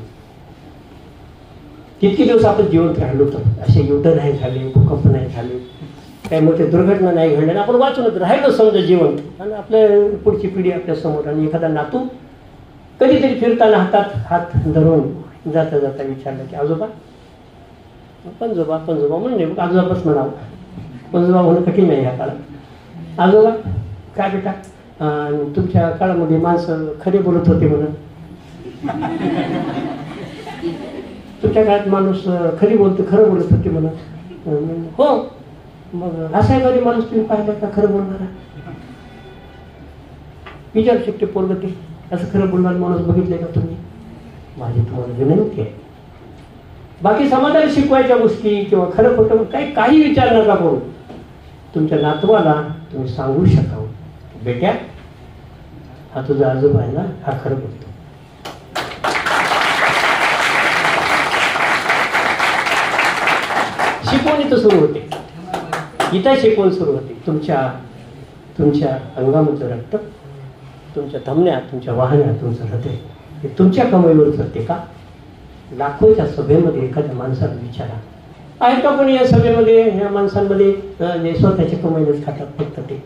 तितके दिवस आपण जिवंत राहिलो तर असे युद्ध नाही झाले, भूकंप नाही झाले, काही मोठे दुर्घटना नाही घडल्या, आपण वाचून राहिलो समजा जिवंत. आणि आपल्या पुढची पिढी आपल्या समोर. आणि एखादा नातू कधीतरी फिरताना हात धरून जाता जाता विचारलं की आजोबा, पंजोबा म्हणून नाही, आजोबाच म्हणावं. पंजोबा म्हणून कठीण नाही ह्या काळात. आजोबा काय बेटा, तुमच्या काळामध्ये माणसं खरे बोलत होते म्हणून. तुमच्या काळात माणूस खरं बोलत होते म्हणून. हो, मग असा एखादी माणूस तुम्ही पाहिला का खरं बोलणारा? विचारू शकते पोरग ते, असं खरं बोलणारा माणूस बघितलंय का तुम्ही? माझी तुम्हाला विनंती आहे, बाकी समाजाला शिकवायच्या गोष्टी किंवा खरं खोटं काही विचार नका करू. तुमच्या नातवाला तुम्ही सांगू शकावं, बेट्या हा तुझा आजोबा आहे ना, हा खरं बोलतो. शिकवण इथं सुरू होते, गीता शिकवण सुरू होते. तुमच्या अंगामधलं रक्त, तुमच्या धमन्यात, तुमच्या वाहनात, तुमचं हृदय हे तुमच्या कमाईवर चालते का? लाखोच्या सभेमध्ये एखाद्या माणसाला विचारा, आहे का पण या सभेमध्ये या माणसांमध्ये स्वतःच्या कमाईलाच खातात फक्त ते?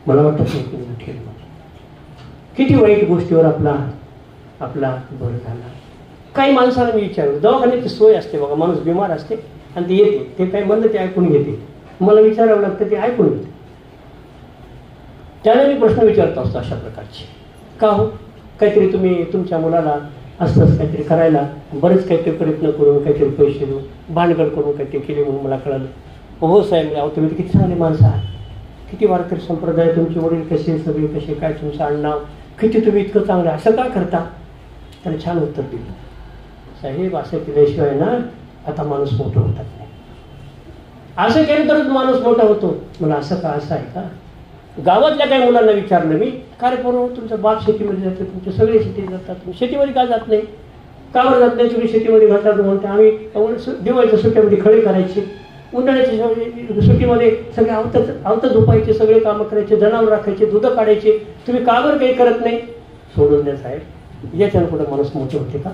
मला वाटत नाही की उठेल. किती वाईट गोष्टीवर आपला भर झाला. काही माणसाला मी विचारलं, दवाखान्याची सोय असते बघा, माणूस बिमार असते आणि ते येते, ते काही म्हणलं ते ऐकून घेते. मला विचारावं लागतं, ते ऐकून घेते. त्याला मी प्रश्न विचारतो असतो अशा प्रकारचे. का हो, काहीतरी तुम्ही तुमच्या मुलाला असंच काहीतरी करायला बरेच काहीतरी प्रयत्न करून, काहीतरी पैसे देऊन, भांडगड करून काहीतरी केले म्हणून मला कळालं. हो साहेब, अहो तुम्ही किती चांगले माणसं आहात, किती वारकरी संप्रदाय, तुमचे वडील कसे, सगळे कसे, काय तुमचं आडनाव, किती तुम्ही इतकं चांगलं, असं का करता? त्याने छान उत्तर दिलं, साहेब असं केल्याशिवाय ना आता माणूस मोठं होतात नाही, असं केलं तरच माणूस मोठा होतो. मला असं का, असं आहे का? गावातल्या काही मुलांना विचारलं मी, का रे पोरं, तुमचा बाप शेतीमध्ये जातो, तुमचे सगळे शेतीत जातात, तुम्ही शेतीमध्ये का जात नाही? का बरं जात नाही? तुम्ही शेतीमध्ये घालतात म्हणते. आम्ही दिवाळीच्या सुट्ट्यामध्ये खडे करायचे, उन्हाळ्याच्या सुट्टीमध्ये सगळे आवतं झोपायचे, सगळे कामं करायचे, जनावर राखायचे, दूध काढायचे. तुम्ही का बरं काही करत नाही? सोडून द्या साहेब, याच्यानं कुठं माणूस मोठे होते का?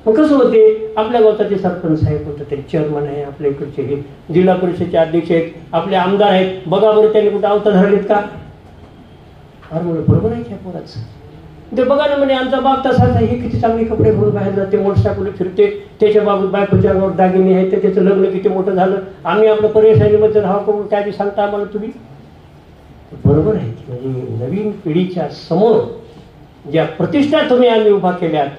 मग कसं होते? आपल्या गावचा ते सरपंच साहेब होतं, ते चेअरमन आहे, आपल्या इकडचे हे जिल्हा परिषदेचे अध्यक्ष आहेत, आपले आमदार आहेत, बघा बरं त्यांनी कुठं आवता धरलेत का? अरे म्हणून बरोबर आहे त्या पोराचं. ते बघा ना म्हणे, आमचा बाप तसाच आहे, हे किती चांगले कपडे घालून बाहेर जाते, मोटरसायकल फिरते, त्याच्या बायकोच्या अंगावर दागिने आहेत, त्याचं लग्न किती मोठं झालं, आम्ही आपलं पर्यटनामध्ये राहावं करून काय बी सांगता आम्हाला तुम्ही? बरोबर आहे. म्हणजे नवीन पिढीच्या समोर ज्या प्रतिष्ठा तुम्ही आम्ही उभा केल्यात,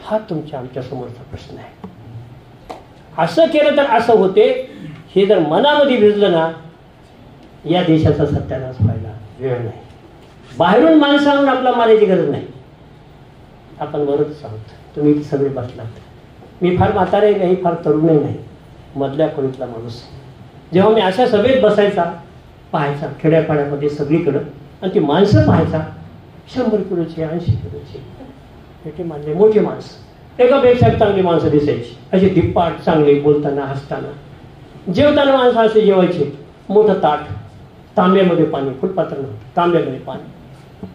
हा तुमच्या आमच्या समोरचा प्रश्न आहे. असं केलं तर असं होते, हे जर मनामध्ये भिजलं ना, या देशाचा सत्यानाश व्हायला वेळ नाही. बाहेरून माणसं आणून आपला मारायची गरज नाही, आपण बरोबरच आहोत. तुम्ही सगळे बसलात. मी फार म्हातारे नाही, फार तरुणही नाही, मधल्या खोलीतला माणूस. जेव्हा मी अशा सभेत बसायचा, पाहायचा खेड्यापाड्यामध्ये सगळीकडं, आणि ती माणसं पाहायचा, 100 किलोचे 80 किलोचे पेटे मानले, मोठे माणसं, एकापेक्षा चांगली माणसं दिसायची, अशी धिप्पाट चांगले, बोलताना हसताना. जेवताना माणसं असे जेवायचे, मोठं ताट, तांब्यामध्ये पाणी, फुलपात्र नव्हतं, तांब्यामध्ये पाणी,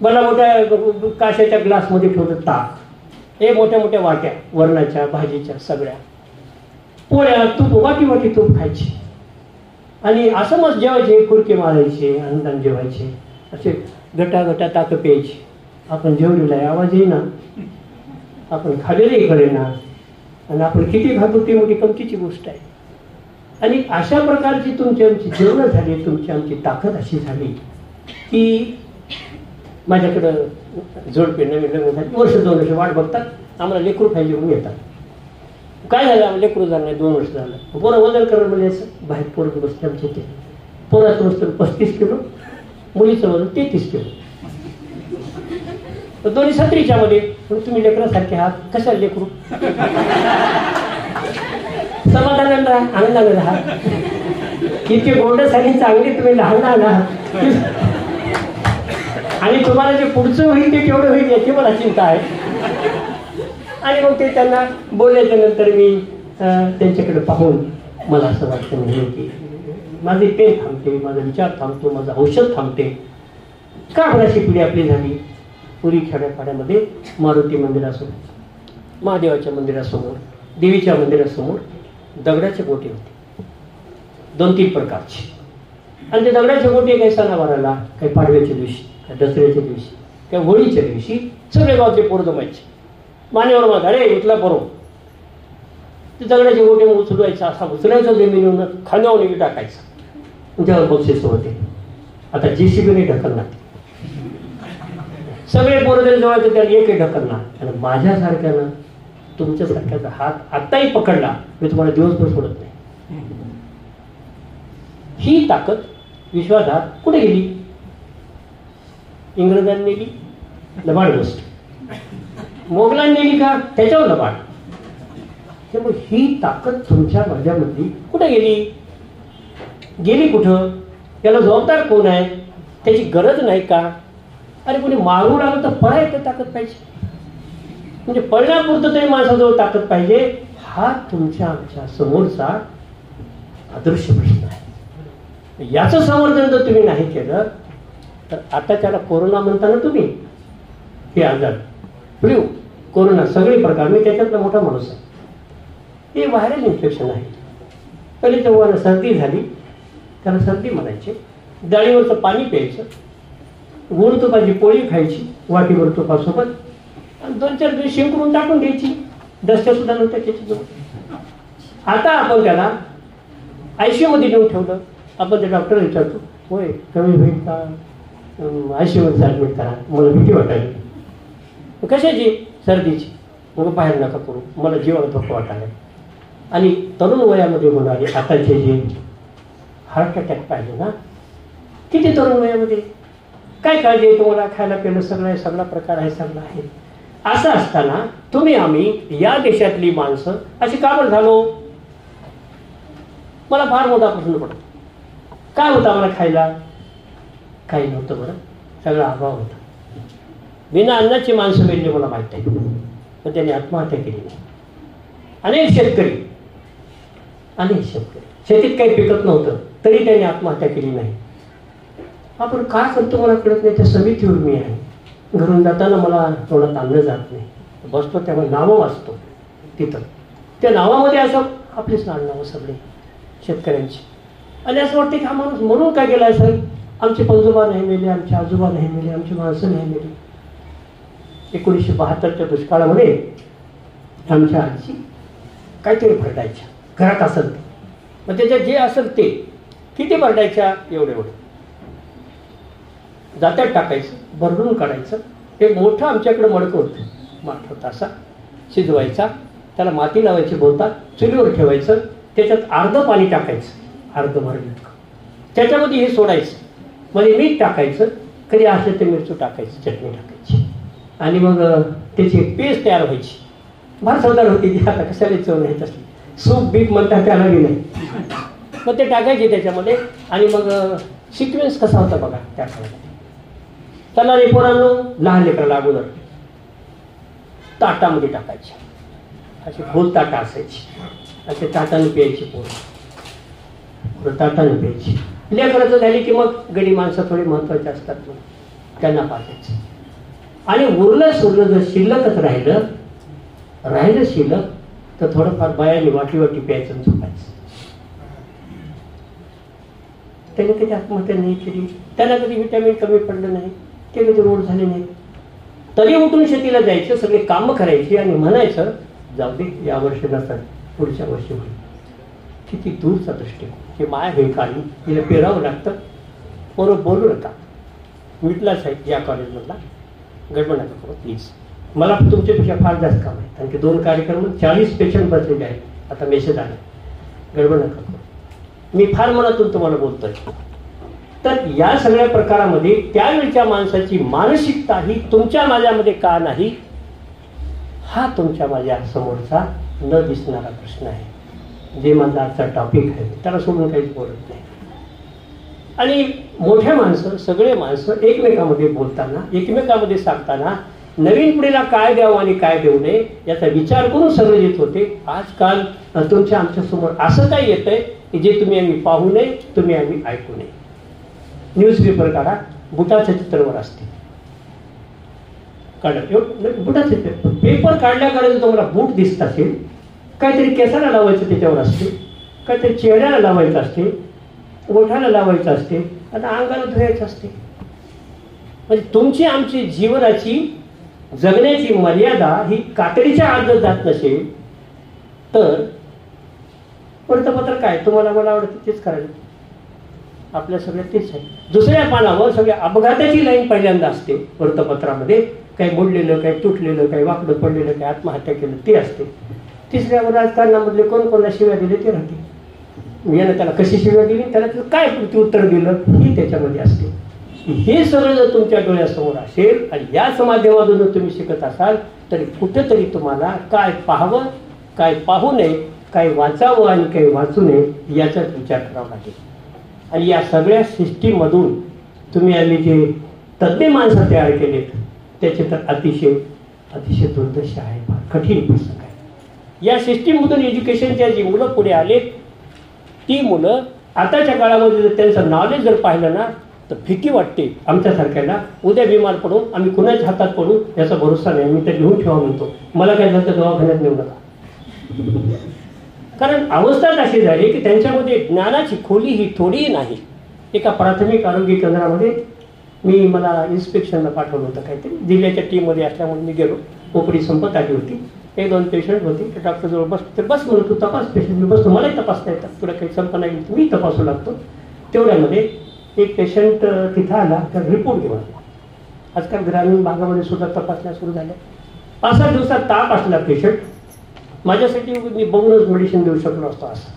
मला मोठ्या काशाच्या ग्लासमध्ये ठेवलं ताक, हे मोठ्या मोठ्या वाट्या वरणाच्या भाजीच्या सगळ्या, पोळ्या, तूप, वाटी वाटी तूप खायची. आणि असं मस्त जेवायचे, फुरके मारायचे, आनंदाने जेवायचे, असे गटा गटा ताक प्यायची. आपण जेवलेला आहे आवाज येईना, आपण खाल्लेलंही कळेना, आणि आपण किती खातो ती मोठी कमतीची गोष्ट आहे. आणि अशा प्रकारची तुमची आमची जेवणं झाली, तुमची आमची ताकद अशी झाली की माझ्याकडं जोडपे नवीन लग्न झाली, 1-2 वर्ष वाट बघतात, आम्हाला लेकरू पाहिजे म्हणून येतात. काय झालं, आम्हाला लेकरू झालं नाही, 2 वर्ष झालं. पोरं वजन करणं म्हणजे असं बाहेर पोरं बसते आमच्या इथे, पोराचं वजन 35 किलो, मुलीचं वजन 33 किलो, दोन्ही 37च्या मध्ये. तुम्ही लेकरासारखे आहात, कशाला लेकरू, समाधानाने राहा, आनंदाने राहा. इतके गोंडस आणि चांगले तुम्ही लहान आहात, आणि तुम्हाला जे पुढचं होईल ते केवढं होईल याची मला चिंता आहे. आणि मग ते त्यांना बोलल्याच्या नंतर मी त्यांच्याकडे पाहून मला असं वाटतं म्हणजे की माझी पेन थांबते, माझा विचार थांबतो, माझं औषध थांबते. का अशी पिढी आपली झाली. पुरी खेड्यापाड्यामध्ये मारुती मंदिरासमोर, महादेवाच्या मंदिरासमोर, देवीच्या मंदिरासमोर दगडाचे गोटे होते, 2-3 प्रकारचे. आणि ते दगडाचे गोटे काही सणावाराला, काही पाडव्याच्या दिवशी, काही दसऱ्याच्या दिवशी, काही होळीच्या दिवशी सगळे गावचे पोरं जमायचे. मानेवर माझा अरे उचला पोरो, ते दगडाचे गोटे उचलवायचा, असा उचलायचा जमिनीवर, खांद्यावर टाकायचा, त्यावर बक्षीस होते. आता JCBने ढकलणार, सगळे पोरं जरी जवळचे त्याला एकही ढकलणार. आणि माझ्यासारख्यानं तुमच्यासारख्याचा हात आत्ताही पकडला, मी तुम्हाला दिवसभर सोडत नाही. ही ताकद विश्वासात कुठे गेली. इंग्रजांनी नेली, लबाड गोष्ट. मोगलांनी नेली का, त्याच्यावर लबाड. त्यामुळे ही ताकद तुमच्या माझ्यामधली कुठे गेली. गेली कुठं, याला जबाबदार कोण आहे, त्याची गरज नाही का. अरे कोणी मारू लागलं तर पळायचं ताकद पाहिजे, म्हणजे पळण्यापुरतं तरी माणसाजवळ ताकद पाहिजे. हा तुमच्या आमच्या समोरचा अदृश्य प्रश्न आहे. याचं समर्थन जर तुम्ही नाही केलं तर आता त्याला कोरोना म्हणता ना तुम्ही, हे आजार, फ्लू, कोरोना, सगळे प्रकार, मी त्याच्यातला मोठा माणूस आहे. हे व्हायरल इन्फेक्शन आहे. पहिले तेव्हा सर्दी झाली, त्याला सर्दी म्हणायचे. डाळीवरचं पाणी प्यायचं, गोड तुपाची पोळी खायची, वाटीवर तुपासोबत, आणि 2-4 दिवस शिंकरून टाकून द्यायची, दसऱ्या सुद्धा नंतर त्याची. आता आपण त्याला ICU मध्ये नेऊन ठेवलं. आपण त्या डॉक्टर विचारतो, होय कमी होईल का, ICU मध्ये ॲडमिट करा, मला भीती वाटायली. कशाची, सर्दीची. मग बाहेर नका करू, मला जीवाला धोका वाटायला. आणि तरुण वयामध्ये होणारे आताचे जे हार्ट अटॅक पाहिजे ना, किती तरुण वयामध्ये, काय काळजी आहे तुम्हाला, खायला प्यायला सगळं आहे, सगळा प्रकार आहे, सगळं आहे. असं असताना तुम्ही आम्ही या देशातली माणसं अशी का बरं झालो. मला फार मोठा प्रश्न पडतो. काय होतं आम्हाला खायला, काही नव्हतं बरं, सगळा अभाव होता. बिना अन्नाची माणसं मिळली मला माहीत आहे, पण त्यांनी आत्महत्या केली नाही. अनेक शेतकरी शेतीत काही पिकत नव्हतं तरी त्यांनी आत्महत्या केली नाही. आपण काय करतो मला कळत नाही. त्या समितीवर मी आहे, घरून जाताना मला तोंडात आणलं जात नाही, बसतो त्यामुळे नावं वाचतो तिथं, त्या नावामध्ये असं आपलीच नावं सगळे शेतकऱ्यांची. आणि असं वाटतं की हा माणूस म्हणून काय गेला असेल, आमचे पंजोबा नाही मेले, आमचे आजोबा नाही मेले, आमची माणसं नाही मेली. 1972च्या दुष्काळामध्ये आमच्या आजी काहीतरी भरडायच्या घरात असेल ते, मग त्याच्यात जे असेल ते किती भरडायच्या, एवढं जात्यात टाकायचं, भरडून काढायचं. एक मोठं आमच्याकडे मडकं होतं, माठ असा शिजवायचा, त्याला माती लावायची, बोलतात चुलीवर ठेवायचं, त्याच्यात अर्ध पाणी टाकायचं, अर्ध भरलं, त्याच्यामध्ये हे सोडायचं, मध्ये मीठ टाकायचं, कधी असलं तर मिरची टाकायची, चटणी टाकायची, आणि मग त्याची एक पेस्ट तयार व्हायची. फार सौदार होती ती, आता कशाला चव नाही तसली, सूप बीप म्हणतात त्याला नाही. मग ते टाकायचे त्याच्यामध्ये. आणि मग सिक्वेन्स कसा होता बघा त्या काळात, त्याला रे पोरांनो, लहान लेकराला अगोदर ताटामध्ये टाकायचे, अशी गोल ताटा असायची, असे ताटाने प्यायची पोरं ताटाने प्यायची. लेकराचं झाली की मग गडी माणसं थोडी महत्वाची असतात, मग त्यांना पाजायचं. आणि उरलं सुरलं जर शिल्लकच राहिलं शिल्लक, तर थोडंफार बायाने वाटी वाटी प्यायचं आणि झोपायचं. त्याने कधी आत्महत्या नाही केली, त्यांना कधी विटॅमिन कमी पडलं नाही, ते कधी रोड झाले नाही. तरी उठून शेतीला जायचं, सगळे कामं करायची आणि म्हणायचं जाऊ दे, या वर्षी नसतात पुढच्या वर्षी होईल. किती दूरचा दृष्टिकोन. हे माया हे काढली, तिला पेरावं लागतं. पोरं बोलू नका. मिटलाच आहे या कॉलेजमधला, गडबड नका करू प्लीज. मला तुमच्यापेक्षा फार जास्त काम आहे, कारण की 2 कार्यक्रम 40 पेशंट बसलेले आहेत. आता मेसेज आला, गडबड नका करू. मी फार मनातून तुम्हाला बोलतोय. तर या सगळ्या प्रकारामध्ये त्यावेळच्या माणसाची मानसिकता ही तुमच्या माझ्यामध्ये का नाही, हा तुमच्या माझ्या समोरचा न दिसणारा प्रश्न आहे. जे माझा आजचा टॉपिक आहे त्याला सोडून काहीच बोलत नाही. आणि मोठ्या माणसं, सगळे माणसं एकमेकांमध्ये बोलताना, एकमेकांमध्ये सांगताना नवीन पिढीला काय द्यावं आणि काय देऊ नये याचा विचार करून सगळे येत होते. आजकाल तुमच्या आमच्या समोर असं काही येतंय की जे तुम्ही आम्ही पाहू नये, तुम्ही आम्ही ऐकू नये. न्यूजपेपर काढा, बुटाच्या चित्रावर असते, काढा बुटाचे पेपर काढल्या काढायचं तुम्हाला बूट दिसत असेल, काहीतरी केसाला लावायचं त्याच्यावर असते, काहीतरी चेहऱ्याला लावायचं असते, ओठाला लावायचं असते, आता अंगाला धुवायचं असते. म्हणजे तुमची आमची जीवनाची जगण्याची मर्यादा ही कातडीच्या आत जर जात नसेल तर वृत्तपत्र काय तुम्हाला मला आवडतं तेच करायचं. आपल्या सगळ्या तेच आहे. दुसऱ्या पानावर सगळ्या अपघाताची लाईन पहिल्यांदा असते वृत्तपत्रामध्ये. काही मोडलेलं, काही तुटलेलं, काही वाकडं पडलेलं, काही आत्महत्या केलं ते असते. तिसऱ्यावर राजकारणामधले कोण कोणाला शिव्या दिले ते राहते. यानं त्याला कशी शिव्या दिली, त्याला काय प्रत्युत्तर दिलं ही त्याच्यामध्ये असते. हे सगळं जर तुमच्या डोळ्यासमोर असेल आणि याच माध्यमातून जर तुम्ही शिकत असाल तरी कुठेतरी तुम्हाला काय पाहावं, काय पाहू नये, काय वाचावं आणि काही वाचू नये याचाच विचार करावा लागेल. आणि या सगळ्या सिस्टीममधून तुम्ही आम्ही जे तज्ज्ञ माणसं तयार केलेत त्याचे तर अतिशय अतिशय दुर्दशा आहे, फार कठीण पुस्तक आहे. या सिस्टीममधून एज्युकेशनच्या जी मुलं पुढे आले ती मुलं आताच्या काळामध्ये जर त्यांचं नॉलेज जर पाहिलं ना तर भीती वाटते आमच्यासारख्याला. उद्या बिमार पडू, आम्ही कुणाच्या हातात पडू याचा भरोसा नाही. मी तर घेऊन ठेवा म्हणतो, मला काय झालं तर दवाखान्यात नेऊ नका. कारण अवस्थाच अशी झाली की त्यांच्यामध्ये ज्ञानाची खोली ही थोडीही नाही. एका प्राथमिक आरोग्य केंद्रामध्ये मला इन्स्पेक्शनला पाठवलं होतं, काहीतरी जिल्ह्याच्या टीममध्ये असल्यामुळे मी गेलो. ओपडी संपत आली होती, 1-2 पेशंट होते. ते डॉक्टरजवळ बस म्हणून तू तपास पेशंट. मी बसतो, मलाही तपासता येतात, तुला काही संपत नाही, मी तपासू लागतो. तेवढ्यामध्ये एक पेशंट तिथं आला तर रिपोर्ट घेऊन आला. आजकाल ग्रामीण भागामध्ये सुद्धा तपासण्या सुरू झाल्या. 5-6 दिवसात ताप असला पेशंट, माझ्यासाठी मी बघूनच मेडिसिन देऊ शकलो असतो असं.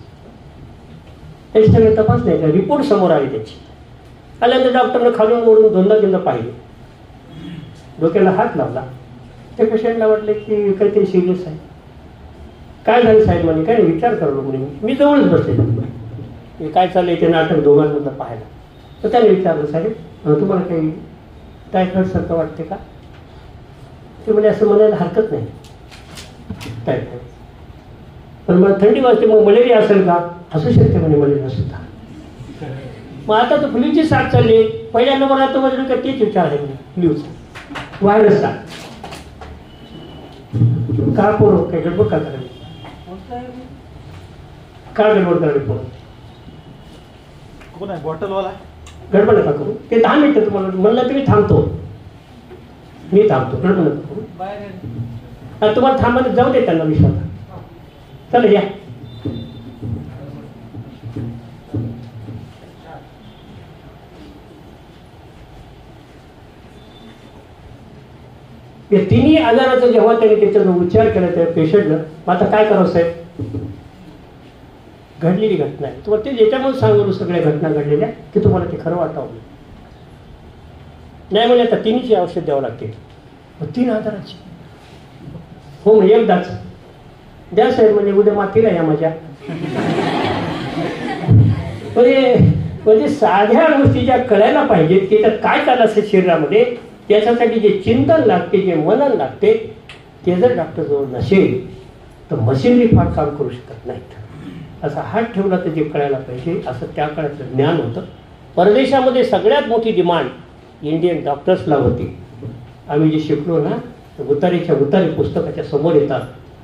त्याची सगळे तपास नाही, रिपोर्ट समोर आली त्याची. आल्यानंतर डॉक्टरनं खालून वरून 2दा-3दा पाहिले, डोक्याला हात लावला. त्या पेशंटला वाटलं की काहीतरी सिरियस आहे. काय झालं साहेब म्हणे, काय विचार करलो म्हणे. मी जवळच बसले, काय चाललंय ते नाटक दोघांमधलं पाहायला. तर त्याने विचारलं, साहेब तुम्हाला काही टायफॉइड सारखं वाटते का. ते म्हणजे असं म्हणायला हरकत नाही, टायफॉइड. पण मला थंडी वाजते, मग मलेरिया असेल का. असू शकते म्हणे मलेरिया सुद्धा. मग आता तर फ्लूची साथ चालली. पहिल्या नंबरात माझ्या डोक्यात तेच विचार आहे म्हणे, फ्लूचा व्हायरसचा. का पोरं काय गडबड का करावी, का गडबड करावी पोरं. कोण आहे बॉटलवाला. गडबड नका करू. ते 10 मिनिटं तुम्हाला म्हणलं तरी थांबतो, मी थांबतो. गडबड नका करू. तुम्हाला थांबायला जाऊ दे त्यांना विश्वास. चला या. या तिन्ही आजाराचा जेव्हा त्याने त्याच्यावर उपचार केला त्या पेशंटनं, आता काय करावं साहेब. घडलेली घटना आहे तुम्हाला ते ज्याच्यामुळे सांगू, सगळ्या घटना घडलेल्या की तुम्हाला ते खरं वाटावं नाही. म्हणजे आता 3ची औषध द्यावं लागते. 3 आजाराची हो म्हणजे एकदाच द्या साहेब. म्हणजे उद्या मातीला या माझ्या. म्हणजे साध्या गोष्टी ज्या कळायला पाहिजेत की त्यात काय चाललं असेल शरीरामध्ये त्याच्यासाठी जे चिंतन लागते, जे मनन लागते, ते जर डॉक्टरजवळ नसेल तर मशिनरी फार काम करू शकत नाहीत. असा हात ठेवला तर जे कळायला पाहिजे असं त्या काळातलं ज्ञान होतं. परदेशामध्ये सगळ्यात मोठी डिमांड इंडियन डॉक्टर्सला होती. आम्ही जे शिकलो ना, उतारीच्या उतारी पुस्तकाच्या समोर येतात.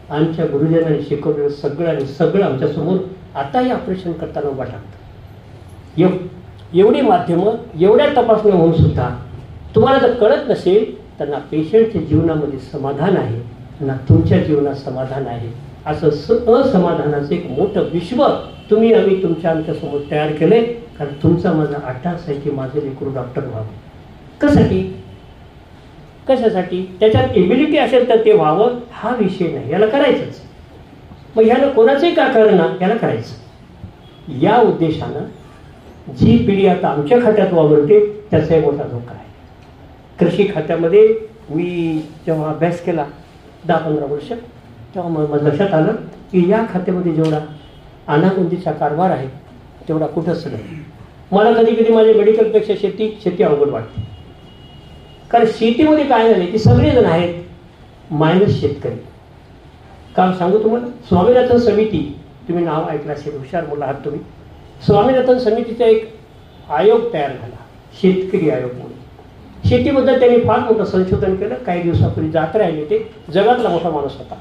आमच्या गुरुजनांनी शिकवलेलं सगळं आणि सगळं आमच्यासमोर आताही ऑपरेशन करताना उभा टाकतं. एवढी माध्यमं, एवढ्या तपासण्या होऊन सुद्धा तुम्हाला जर कळत नसेल तर ना पेशंटच्या जीवनामध्ये समाधान आहे, ना तुमच्या जीवनात समाधान आहे. असं असमाधानाचं एक मोठं विश्व आम्ही आमच्यासमोर तयार केलंय. कारण तुमचा माझा अट्टास आहे की माझं लेकरू डॉक्टर व्हावं. कशासाठी? त्याच्यात एबिलिटी असेल तर ते व्हावं, हा विषय नाही, याला करायचंच. मग ह्यानं कोणाचंही का करणं, याला करायचं. या उद्देशानं जी पिढी आता आमच्या खात्यात वावरते त्याचा एक मोठा धोका आहे. कृषी खात्यामध्ये मी जेव्हा अभ्यास केला 10-15 वर्ष, तेव्हा मला लक्षात आलं की या खात्यामध्ये जेवढा अनागोंदीचा कारभार आहे तेवढा कुठंच नाही. मला कधी कधी माझ्या मेडिकलपेक्षा शेती अवघड वाटते. कारण शेतीमध्ये काय झाले की सगळेजण आहेत मायनस शेतकरी. काम सांगू तुम्हाला, स्वामीनाथन समिती, तुम्ही नाव ऐकलं असेल, हुशार मुलं आहात तुम्ही. स्वामीनाथन समितीचा एक आयोग तयार झाला, शेतकरी आयोग म्हणून. शेतीबद्दल त्यांनी फार मोठं संशोधन केलं. काही दिवसापूर्वी जात राहिले, ते जगातला मोठा माणूस होता.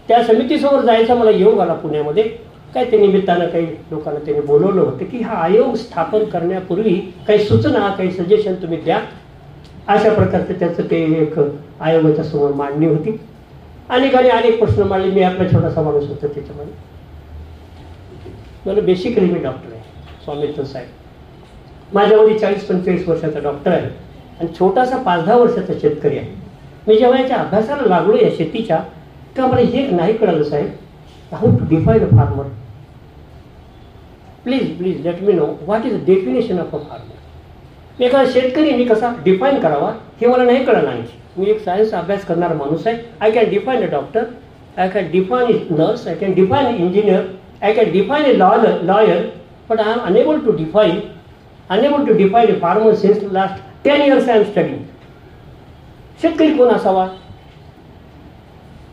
त्या समितीसमोर जायचा मला योग आला पुण्यामध्ये. काय ते निमित्तानं काही लोकांना त्यांनी बोलवलं होतं की हा आयोग स्थापन करण्यापूर्वी काही सूचना, काही सजेशन तुम्ही द्या. अशा प्रकारचं त्याचं ते एक आयोगाच्या समोर मांडणी होती. अनेक प्रश्न मांडले. मी आपला छोटासा माणूस होतो त्याच्यामध्ये. मला बेसिकली मी डॉक्टर आहे, स्वामीनाथन साहेब. माझ्यावरील 40-45 वर्षाचा डॉक्टर आहे आणि छोटासा 5-10 वर्षाचा शेतकरी आहे. मी जेव्हा याच्या अभ्यासाला लागलो या शेतीच्या, तेव्हा मला हे नाही कळलं साहेब, how to define a farmer. Please let me know what is the definition of a farmer. एखादा शेतकरी मी कसा डिफाईन करावा हे मला नाही कळलं. आणखी मी एक सायन्स अभ्यास करणारा माणूस आहे. I can define a doctor, I can define a nurse, I can define a engineer, I can define a lawyer, but I am unable to define a farmer since last 10 years I am studying. शेतकरी कोण असावा?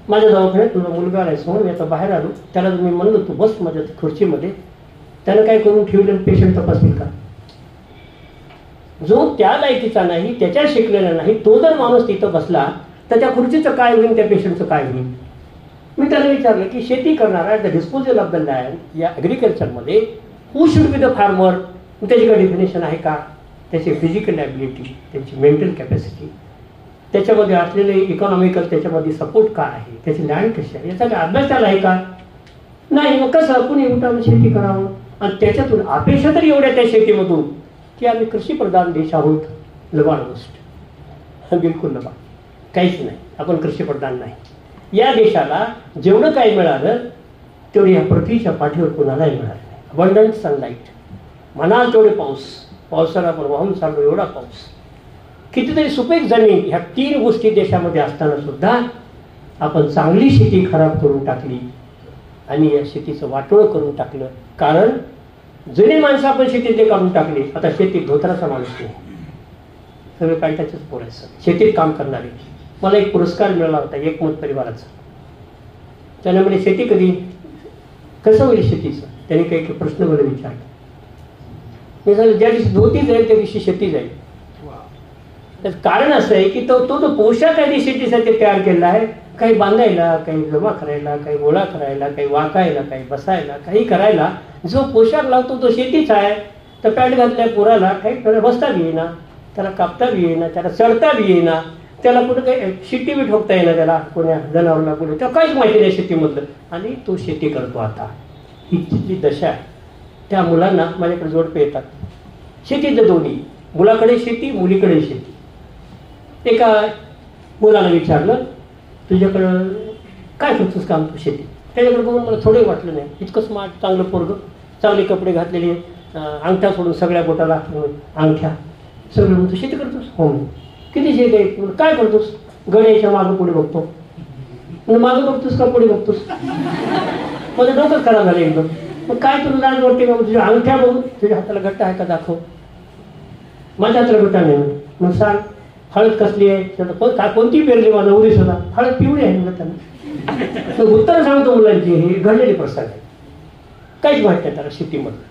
माझ्या दवाखान्यात तुला मुलगा आलाय समोर, मी आता बाहेर आलो, त्याला मी म्हणलो तू बस माझ्या खुर्चीमध्ये. त्यानं काय करून ठेवलेलं पेशंट तपासतील का? जो त्या लायकीचा नाही, त्याच्या शिकलेला नाही, तो जर माणूस तिथं बसला तर त्या खुर्चीचं काय होईल, त्या पेशंटचं काय होईल? मी त्याला विचारलं की शेती करणारा the disposal of the land या ॲग्रिकल्चरमध्ये हू शुड बी द फार्मर. त्याची काय डेफिनेशन आहे का? त्याची फिजिकल ॲबिलिटी, त्याची मेंटल कॅपॅसिटी, त्याच्यामध्ये असलेले इकॉनॉमिकल त्याच्यामध्ये सपोर्ट काय आहे, त्याची लँड कशी आहे, याचा काय अभ्यास त्याला आहे का? नाही. मग कसं कुणी उठावून शेती करावं? आणि त्याच्यातून अपेक्षा तरी एवढ्या त्या शेतीमधून की आम्ही कृषीप्रधान देश आहोत. लबाड गोष्ट, बिलकुल लबाड, काहीच नाही. आपण कृषीप्रधान नाही. या देशाला जेवढं काही मिळालं तेवढं या पृथ्वीच्या पाठीवर कोणालाही मिळालं नाही. अबंडंट सनलाईट, म्हणाल तेवढे पावसाला आपण वाहून चाललो एवढा पाऊस, कितीतरी सुपीक जमीन, ह्या 3 गोष्टी देशामध्ये असताना सुद्धा आपण चांगली शेती खराब करून टाकली आणि या शेतीचं वाटोळं करून टाकलं. कारण जुने माणसं आपण शेतीतले काढून टाकले. आता शेतीत धोत्राचा माणूस नाही, सगळे पॅन्टाचेच पोरायचं शेतीत काम करणारे. मला एक पुरस्कार मिळाला होता एकमत परिवाराचा. त्याने म्हणजे शेती कधी कसं होईल शेतीचं, त्यांनी काही प्रश्न मला विचारला. मी सांगितलं ज्या दिवशी धोती जाईल त्या दिवशी शेती जाईल. त्याचं कारण असं आहे की तो जो पोशाख आहे शेतीसाठी तयार केलेला आहे, काही बांधायला, काही जमा करायला, काही गोळा करायला, काही वाकायला, काही बसायला, काही करायला जो पोशाख लावतो तो शेतीचा आहे. तर पॅन्ट घातल्या पोराला काही त्याला बसता बी येईना, त्याला कापता बी येईना, त्याला चढता बी येईना, त्याला कुठं काही शिट्टी बी ठोकता येईना, त्याला कोण्या जनावरला कुठे, त्याला काहीच माहिती नाही शेतीमधलं, आणि तो शेती करतो. आता ही जी दशा आहे, त्या मुलांना माझ्याकडे जोडपे येतात. शेतीतलं दोन्ही, मुलाकडे शेती, मुलीकडे शेती. एका मुलाला विचारलं तुझ्याकडं काय करतोस काम तू शेती? त्याच्याकडे बघून मला थोडंही वाटलं नाही. इतकं स्मार्ट, चांगलं पोरगं, चांगले कपडे घातलेले, अंगठ्या सोडून सगळ्या बोटाला अंगठ्या, सगळं म्हणतो शेती करतोस? हो. किती शेती आहे? काय करतोस? गड्याच्या मागं पुढे बघतो. म्हणजे मागं बघतोस का पुढे बघतोस? माझं डोकंच खराब झालं एकदम. मग काय तुला लाज वाटते का? तुझ्या अंगठ्या बघून तुझ्या हाताला गट्टा आहे का दाखव. माझ्या हाताला गट्टा नाही. मग सांग हळद कसली आहे, कोणती पेरली माझा उद्देश होता, हळद पिवळी आहे म्हणलं त्यांना. उत्तर सांगतो मुलांची, हे घडलेले प्रसंग आहे, काहीच माहित नाही त्याला शेतीमध्ये.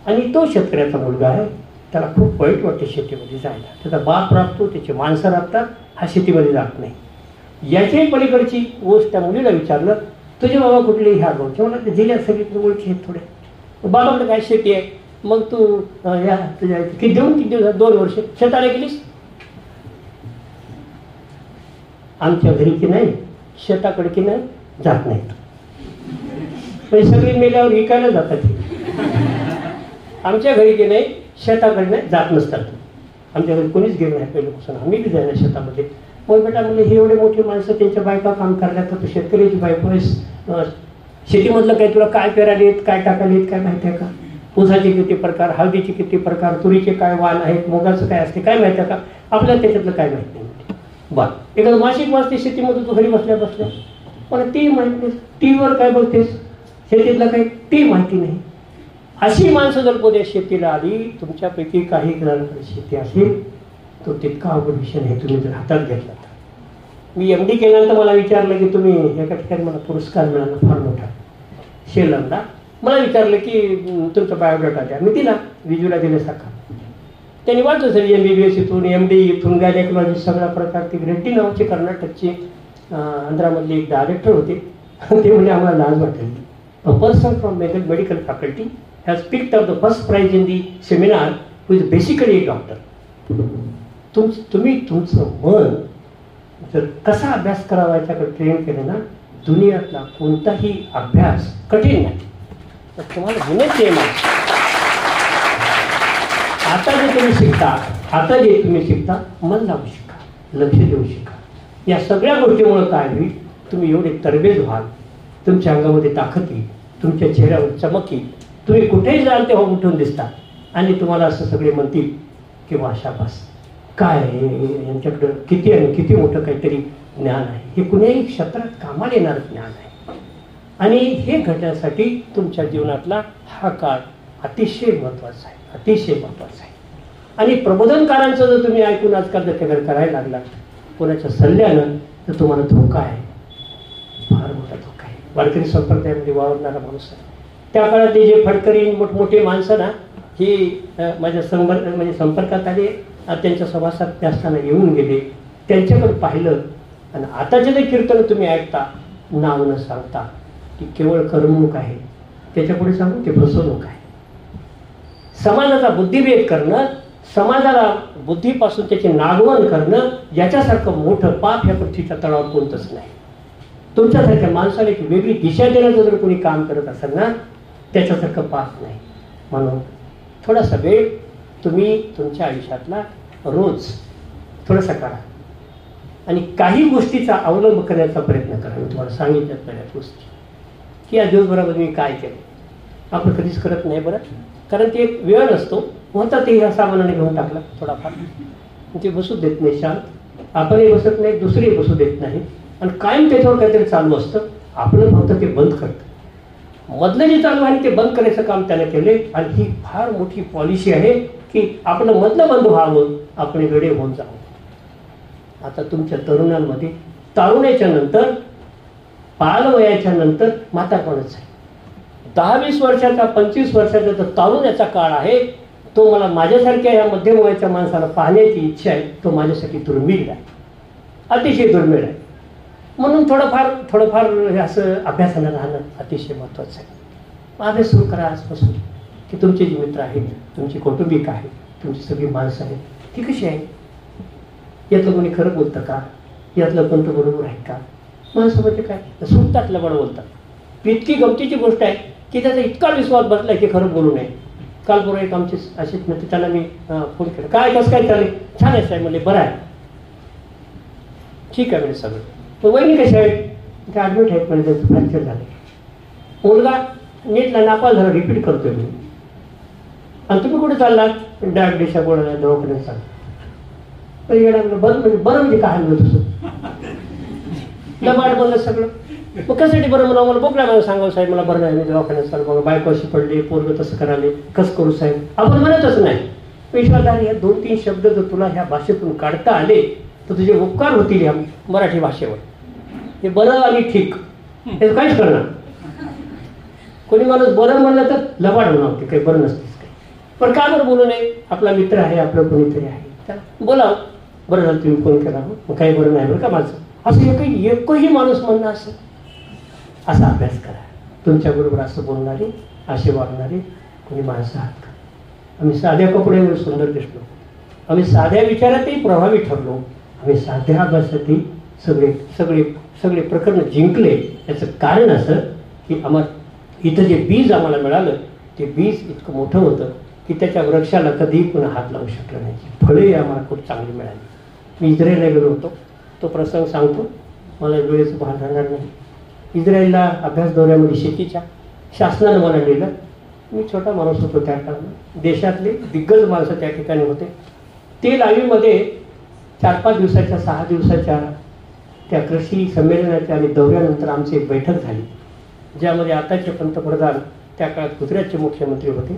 आणि तो शेतकऱ्याचा मुलगा आहे, त्याला खूप वाईट वाटते शेतीमध्ये जायला. त्याचा बाप राबतो, त्याची माणसं राबतात, हा शेतीमध्ये जात नाही. याच्याही पलीकडची गोष्ट त्या मुलीला विचारलं, तुझे बाबा कुठले, ह्या गावचे. मला ते जिल्ह्यात सगळी ओळखी आहेत थोडे. बाबाकडे काय शेती आहे, मग तू या तुझ्या किती दिवस 2 वर्ष शेताला गेलीस. आमच्या घरी की नाही शेताकडे की नाही जात नाहीत, म्हणजे सगळी मेल्यावर विकायला जातात. आमच्या घरी की नाही शेताकडे नाही जात नसतात. आमच्या घरी कोणीच गेलं नाही पहिल्यापासून, आम्ही बी जायला शेतामध्ये. मग बेटा म्हणजे हे एवढे मोठी माणसं त्यांच्या बायका काम करायला, तर तू शेतकऱ्याची बायको आहेस, शेतीमधलं काय तुला काय पेरायला येत, काय टाकायला येत, काय माहिती आहे का? ऊसाचे किती प्रकार, हळदीचे किती प्रकार, तुरीचे काय वाण आहेत, मुगाचं काय असते काय माहिती आहे का? आपल्याला त्याच्यातलं काय माहिती नाही. बरं, एखादं मासिक वाचते शेतीमध्ये, तू घरी बसल्या बसल्या, पण ती माहिती नाही. टीव्हीवर काय बघतेस, शेतीतलं काही ती माहिती नाही. अशी माणसं जर कोणी शेतीला आली, तुमच्यापैकी काही जणांकडे शेती असेल, तो तितका अवघड विषय नाही तुम्ही जर हातात घेतला तर. मी MD केल्यानंतर मला विचारलं की तुम्ही एका ठिकाणी मला पुरस्कार मिळाला फार मोठा शेलंदा. मला विचारलं की तुमचा बायोडाटा द्या, मी दिला, विजूला दिल्यासारखा. त्यांनी वाटलं सर MBBS इथून, MD इथून, गायनेकॉलॉजी सगळा प्रकार. ते रेड्डी नावाचे कर्नाटकचे आंध्रामधले एक डायरेक्टर होते. ते म्हणजे आम्हाला लाज वाटली. A person from medical faculty has picked up the first prize in the seminar who is basically एक डॉक्टर. तुम्ही तुमचं मन जर कसा अभ्यास करावा याच्याकडे ट्रेन केलं ना, दुनियातला कोणताही अभ्यास कठीण नाही. तर तुम्हाला विनंती आहे माझी, आता जे तुम्ही शिकता मन लावू शिका, लक्ष देऊ शिका. या सगळ्या गोष्टीमुळे काय होईल, तुम्ही एवढे तरबेज व्हाल, तुमच्या अंगामध्ये ताकद येईल, तुमच्या चेहऱ्यावर चमक येईल, तुम्ही कुठेही जाल तेव्हा उठून दिसता. आणि तुम्हाला असं सगळे म्हणतील की वा शाबास, काय यांच्याकडं किती आणि किती मोठं काहीतरी ज्ञान आहे. हे कुठल्याही क्षेत्रात कामाला येणारं ज्ञान आहे. आणि हे घडण्यासाठी तुमच्या जीवनातला हा काळ अतिशय महत्त्वाचा आहे, अतिशय महत्त्वाचा आहे. आणि प्रबोधनकारांचं जर तुम्ही ऐकून आजकाल जर करायला लागला कोणाच्या सल्ल्यानं, तर तुम्हाला धोका आहे, फार मोठा धोका आहे. वारकरी संप्रदायामध्ये वावरणारा माणूस आहे. त्या काळातले जे फडकरी मोठमोठे माणसं ना, ही माझ्या संपर्कात आले, त्यांच्या सभासात असताना येऊन गेले, त्यांच्याकडे पाहिलं. आणि आताचे जे कीर्तन तुम्ही ऐकता नाव न सांगता, ती केवळ करमणूक आहे. त्याच्यापुढे सांगू ते फसवणूक आहे. समाजाचा बुद्धिभेद करणं, समाजाला बुद्धीपासून त्याचे नागवण करणं, याच्यासारखं मोठं पाप या पृथ्वीच्या तळावर कोणतंच नाही. तुमच्यासारख्या माणसाला एक वेगळी दिशा देण्याचं जर कोणी काम करत असेल ना, त्याच्यासारखं पाप नाही. म्हणून थोडासा वेळ तुम्ही तुमच्या आयुष्यातला रोज थोडासा काढा आणि काही गोष्टीचा अवलंब करण्याचा प्रयत्न करा. मी तुम्हाला सांगितलं बऱ्याच गोष्टी की या दिवसभरामध्ये मी काय केलं, आपण कधीच करत नाही बरं, कारण ते एक वेळ नसतो. होता ते ह्या सामानाने घेऊन टाकला थोडाफार, ते बसू देत नाही शांत, आपणही बसत नाही, दुसरेही बसू देत नाही. आणि कायम त्याच्यावर काहीतरी चालू असतं, आपलं फक्त ते बंद करतं. मधलं जे चालू आहे ते बंद करायचं काम त्याने केले. आणि ही फार मोठी पॉलिसी आहे की आपलं मधलं बंद व्हावं, आपण वेडे होऊन जावं. आता तुमच्या तरुणांमध्ये तारुण्याच्या नंतर, बालवयाच्या नंतर म्हातारपणच आहे. 10-20 वर्षाचा, 25 वर्षाचा तर तारुण्याचा काळ आहे. तो मला माझ्यासारख्या या मध्यम वयाच्या माणसाला पाहण्याची इच्छा आहे. तो माझ्यासाठी दुर्मिळ आहे, अतिशय दुर्मिळ आहे. म्हणून थोडंफार असं अभ्यासानं राहणं अतिशय महत्त्वाचं आहे. अभ्यास सुरू करा आजपासून की तुमचे जे मित्र आहेत, तुमचे कौटुंबिक आहेत, तुमची सगळी माणसं आहेत, ती कशी आहे, यातलं कोणी खरं बोलतं का, यातलं कोणतं बरोबर आहे का. माणसामध्ये काय सुटतातलं बरं बोलतात. इतकी गमतीची गोष्ट आहे की त्याचा इतका विश्वास बसला की खरं बोलू नये. काल बरोबर एक आमचे असेच मित्र, त्यांना मी फोन केला, काय कसं काय चालेल, छान आहे साहेब म्हणजे, बरं आहे, ठीक आहे म्हणजे सगळं. पण वहिनी कशा आहेत, काय ॲडमिट आहेत म्हणजे, त्यांचं फ्रॅक्चर झालं. मुलगा नीटला नापास झाला, रिपीट करतोय मी. आणि तुम्ही कुठे चाललात, डायबिटीसच्या गोळ्या दवाखान्यात चालला. पण येणार बरं म्हणजे काय म्हणलं तसं लबाड बोललं सगळं. मग कशासाठी बरं म्हणा, मला बोकड्या मला सांगावं साहेब मला बरं नाही, मी दवाखान्यात चालू, बघा बायको अशी पडली, पोरगं तसं कराले, कसं करू साहेब, आपण म्हणतच नाही. विश्वाधारी हे 2-3 शब्द जर तुला ह्या भाषेतून काढता आले तर तुझे उपकार होतील ह्या मराठी भाषेवर. हे बरं आणि ठीक हे काहीच करणार. कोणी माणूस बरं म्हणलं तर लबाड होणार, काही बरं नसतेच काही. पण का बरं बोलू नये? आपला मित्र आहे, आपलं कोणीतरी आहे, त्याला बोलावं. बरं झालं तुम्ही फोन केला, मग काही बरं नाही बरं का माझं, असं एकही माणूस म्हणणं असं. असा अभ्यास करा. तुमच्याबरोबर असं बोलणारे, असे वागणारे कोणी माणसं आहात का? आम्ही साध्या कपड्यावर सुंदर दिसलो, आम्ही साध्या विचारातही प्रभावी ठरलो, आम्ही साध्या अभ्यासातही सगळे सगळे सगळे प्रकरण जिंकले. याचं कारण असं की आम्हाला इथं जे बीज आम्हाला मिळालं ते बीज इतकं मोठं होतं की त्याच्या वृक्षाला कधीही पुन्हा हात लावू शकलं नाही. फळंही आम्हाला खूप चांगली मिळाली. मी इस्रायलला गेलो होतो, तो प्रसंग सांगतो, मला वेळेचं भान राहणार नाही. इस्रायलला अभ्यास दौऱ्यामध्ये शेतीच्या शासनानं मला नेलं. मी छोटा माणूस होतो त्या काळात. देशातले दिग्गज माणसं त्या ठिकाणी होते. तेल आवीमध्ये 4-5 दिवसाच्या 6 दिवसाच्या त्या कृषी संमेलनाच्या आणि दौऱ्यानंतर आमची एक बैठक झाली, ज्यामध्ये आताचे पंतप्रधान, त्या काळात गुजरातचे मुख्यमंत्री होते,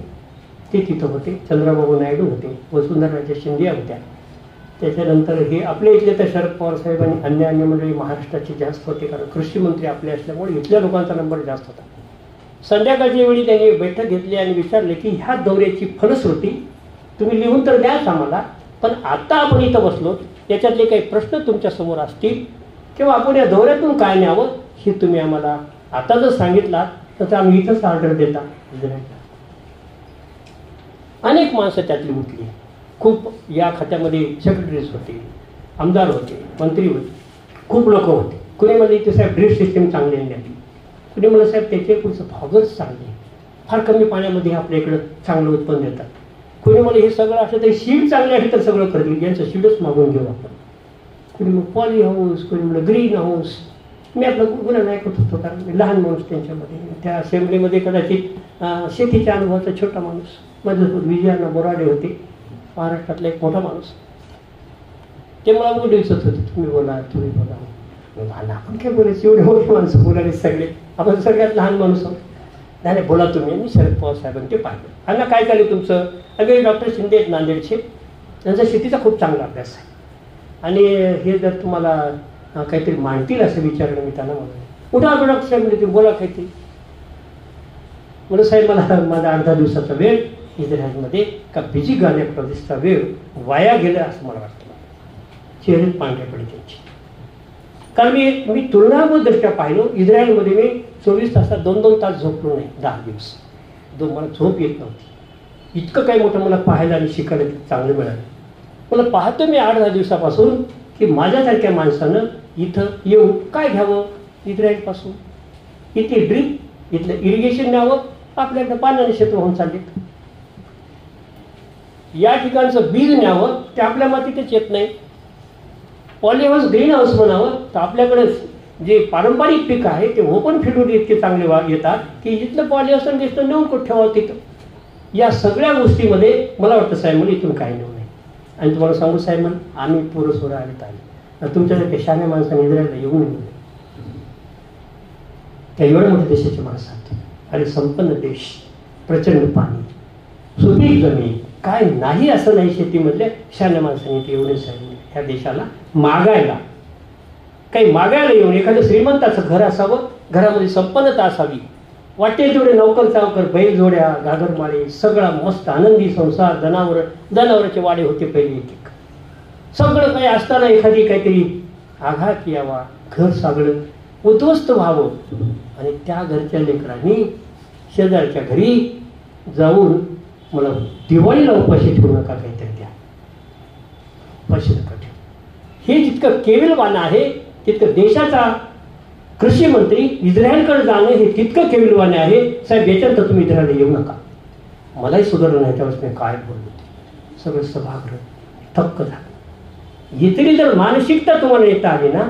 ते तिथं होते, चंद्रबाबू नायडू होते, वसुंधराजे शिंदे होत्या. त्याच्यानंतर हे आपल्या इथले तर शरद पवार साहेब आणि अन्य मंडळी महाराष्ट्राची जास्त होते, कारण कृषी मंत्री आपले असल्यामुळे इथल्या लोकांचा नंबर जास्त होता. संध्याकाळच्या वेळी त्यांनी बैठक घेतली आणि विचारले की ह्या दौऱ्याची फलश्रुती तुम्ही लिहून तर द्याच आम्हाला, पण आता आपण इथं बसलो याच्यातले काही प्रश्न तुमच्यासमोर असतील किंवा आपण या दौऱ्यातून काय न्यावं हे तुम्ही आम्हाला आता जर सांगितलात तर आम्ही इथंच ऑर्डर देता. अनेक माणसं त्यातली उठली. खूप या खात्यामध्ये सेक्रेटरीज होते, आमदार होते, मंत्री होते, खूप लोक होते. कुणी म्हणजे इथे साहेब ड्रीप सिस्टीम चांगली नाही, कुणी मला साहेब त्याचे पुढचं फॉगर्स चांगले, फार कमी पाण्यामध्ये आपल्या इकडं चांगलं उत्पन्न देतात. कुणी मला हे सगळं असलं तरी शीड चांगले आहे तर सगळं करतील, यांचं शीडच मागून घेऊ आपण. कुणी मग पॉली हाऊस, कुणी म्हणलं ग्रीन हाऊस. मी आपलं गुन्हा नाही करत होतो, कारण मी लहान माणूस त्यांच्यामध्ये. त्या असेंब्लीमध्ये कदाचित शेतीच्या अनुभवाचा छोटा माणूस माझ्यासोबत विजयाना बोराडे होते, महाराष्ट्रातला एक मोठा माणूस. ते मला बोलू दिसत होते, तुम्ही बोला तुम्ही बोला. आपण काय बोलायचं, एवढे मोठे माणसं बोलायले सगळे, आपण सगळ्यात लहान माणूस आहोत. नाही बोला तुम्ही. मी शरद पवार साहेबांनी ते पाहिलं. अण्णा काय चालेल तुमचं? अगं डॉक्टर शिंदे आहेत नांदेडचे, त्यांचा शेतीचा खूप चांगला अभ्यास आहे आणि हे जर तुम्हाला काहीतरी मांडतील असं विचारलं. मी त्यांना म्हणलं उठा डॉक्टर साहेब म्हणजे तुम्ही बोला काहीतरी. म्हणून साहेब मला माझा 8-10 दिवसाचा वेळ इस्रायलमध्ये का बिजी गाण्या प्रदेशचा वेळ वाया गेला असं मला वाटतं. चेहरे पांढरे पडले त्यांची. कारण मी तुलनात्मकदृष्ट्या पाहिलो, इस्रायलमध्ये मी 24 तासात 2-2 तास झोपलो नाही 10 दिवस. मला झोप येत नव्हती. इतकं काही मोठं मला पाहायला आणि शिकायला चांगलं मिळालं. मला पाहतो मी 8-10 दिवसापासून की माझ्यासारख्या माणसानं इथं येऊन काय घ्यावं इस्रायलपासून. इथे ड्रीप, इथलं इरिगेशन न्यावं, आपल्याकडे पाण्याने क्षेत्र होऊन चाललेत. या ठिकाणचं बीज न्यावं, ते आपल्या मातीतच येत नाही. पॉली हाऊस, ग्रीन हाऊस म्हणावं, तर आपल्याकडे जे पारंपरिक पीक आहे ते ओपन फील्डवर इतके चांगले येतात की इथलं पॉली हाऊस आणि दिसतं नेऊन कुठं ठेवावं तिथं. या सगळ्या गोष्टीमध्ये मला वाटतं साहेब म्हणजे इथून काही नेऊ नये. आणि तुम्हाला सांगू साहेब म्हण आम्ही पोरं सोडा आलेत आले, तुमच्यासारख्या शहाण्या माणसाने इस्रायलला येऊ नये. त्या एवढ्या मोठ्या देशाची माणसं आहेत आणि संपन्न देश, प्रचंड पाणी, सुपीक जमीन, काय नाही असं नाही. शेतीमधल्या शहाण्या माणसाने ते एवढे साहेब ह्या देशाला मागायला, काही मागायला येऊन एखादं श्रीमंताचं घर असावं, घरामध्ये संपन्नता असावी, वाटेल तेवढे नौकर चावकर, बैलजोड्या, घागरमाळे, सगळा मस्त आनंदी संसार, जनावराचे वाडे होते पहिले एक. सगळं काही असताना एखादी काहीतरी आघात यावा, घर सगळं उद्ध्वस्त व्हावं आणि त्या घरच्या लेकरांनी शेजारच्या घरी जाऊन मला दिवाळीला उपाशी ठेवू नका, काहीतरी द्या, उपाशी नका ठेवू. हे जितकं केविलवान आहे तितकं देशाचा कृषी मंत्री इस्रायलकडे जाणं हे तितकं केविलवाने आहे. साहेब याच्यात तुम्ही इस्रायलला येऊ नका. मलाही सुधारलं नाही त्यावेळेस मी काय बोललो ते. सगळं सभागृह थक्क झालं. इतरी जर मानसिकता तुम्हाला येता आली ना,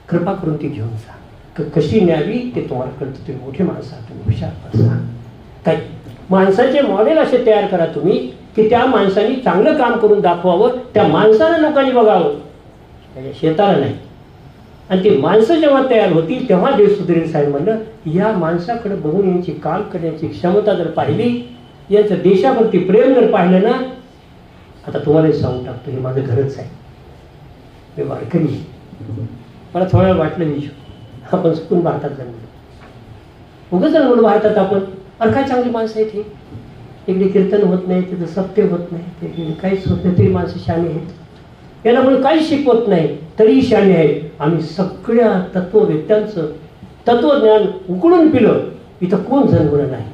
कृपा करून ती घेऊन जा. कशी न्यावी ते तुम्हाला कळतं. तुम्ही मोठे माणसं आहात, तुम्ही हुशार माणसं. काय माणसाचे मॉडेल असे तयार करा तुम्ही की त्या माणसाने चांगलं काम करून दाखवावं, त्या माणसानं लोकांनी बघावं, त्याच्या शेताला नाही. आणि ते माणसं जेव्हा तयार होतील तेव्हा देश सुधरेल. साहेब म्हणलं या माणसाकडे बघून यांची काम करण्याची क्षमता जर पाहिली याचं देशावरती प्रेम जर पाहिलं ना, आता तुम्हालाही सांगून टाकतो, हे माझं घरच आहे, मी वारकरी आहे. मला थोडा वेळ वाटलं विचार, आपण चुकून भारतात जन्मलो, उगाच जन्मलो भारतात आपण. अरे काय चांगली माणसं आहेत, हे इकडे कीर्तन होत नाही, तिथं सत्य होत नाही, तिकडे काहीच होत नाही, तरी माणसं शहाणी आहेत. याला मुळे काहीच शिकवत नाही तरी शहाणी आहेत. आम्ही सगळ्या तत्ववेत्यांचं तत्वज्ञान उकळून पिलं, इथं कोण जन्मलं नाही.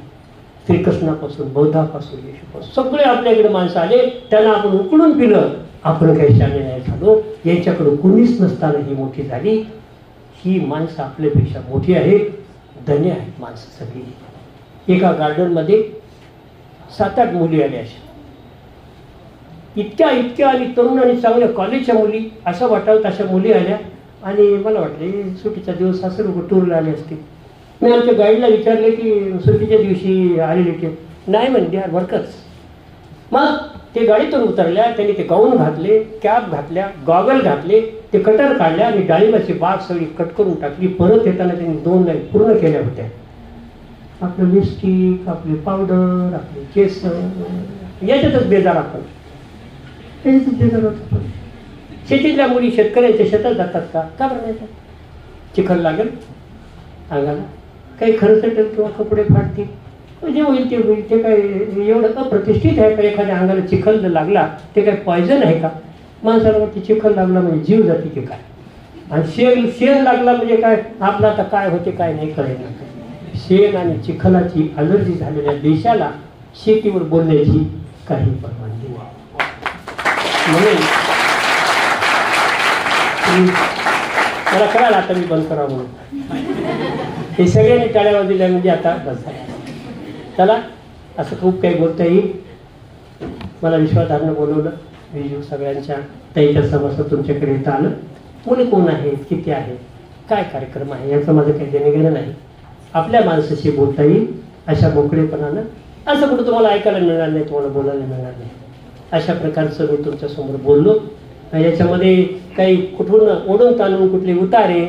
श्रीकृष्णापासून, बौद्धापासून, येशूपासून सगळे आपल्याकडे माणसं आले, त्यांना आपण उकळून पिलं. आपण काही शहाणे नाही झालो. याच्याकडे कुणीच नसताना ही मोठी झाली. ही माणसं आपल्यापेक्षा मोठी आहेत, धन्य आहेत माणसं सगळी. एका गार्डनमध्ये 7-8 मुली आल्या, अशा इतक्या इतक्या आणि तरुण आणि चांगल्या कॉलेजच्या मुली, असं वाटावं तशा मुली आल्या. आणि मला वाटले सुट्टीचा दिवस असेल, लोक टूरला आले असते. मी आमच्या गाईडला विचारले की सुट्टीच्या दिवशी आलेले ते नाही म्हणते, आर वर्कर्स. मग ते गाडीतून उतरल्या, त्यांनी ते गाऊन घातले, कॅप घातल्या, गॉगल घातले, ते कटर काढल्या आणि डाळिंबाची बाग सगळी कट करून टाकली. परत येताना त्यांनी 2 लाईन पूर्ण केल्या होत्या. आपलं लिपस्टिक, आपली पावडर, आपले केस, याच्यातच बेजार आपण, त्याच्यातच बेजार होतो. शेतीतल्या मुली शेतकऱ्यांच्या शेतात जातात का बरं नाही? चिखल लागेल अंगाला, काही खर्च येईल किंवा कपडे फाटतील, जे होईल ते होईल. ते काय एवढं अप्रतिष्ठित आहे का? एखाद्या अंगाला चिखल जर लागला ते काय पॉयझन आहे का? माणसाला वाटते चिखल लागला म्हणजे जीव जाते की काय, आणि शेण लागला म्हणजे काय, आपलं आता काय होते काय नाही कळेना. शेण आणि चिखलाची अलर्जी झालेल्या देशाला शेतीवर बोलण्याची काही परवानगी नाही. म्हणून मला कळालं आता मी बंद करावं म्हणून. हे सगळ्यांनी टाळ्या वाजवल्या म्हणजे आता बस झालं. चला, असं खूप काही बोलता येईल. मला विश्वासार्हनं बोलवलं, विजू सगळ्यांच्या ताईच्या सभासद तुमच्याकडे येतं आलं. मुली कोण आहेत, किती आहेत, काय कार्यक्रम आहे, याचं माझं काही देणं घेणं नाही. आपल्या माणसाशी बोलता येईल अशा मोकळेपणानं. असं कुठं तुम्हाला ऐकायला मिळणार नाही, तुम्हाला बोलायला मिळणार नाही. अशा प्रकारचं मी तुमच्यासमोर बोललो. याच्यामध्ये काही कुठून ओढून ताणून कुठले उतारे,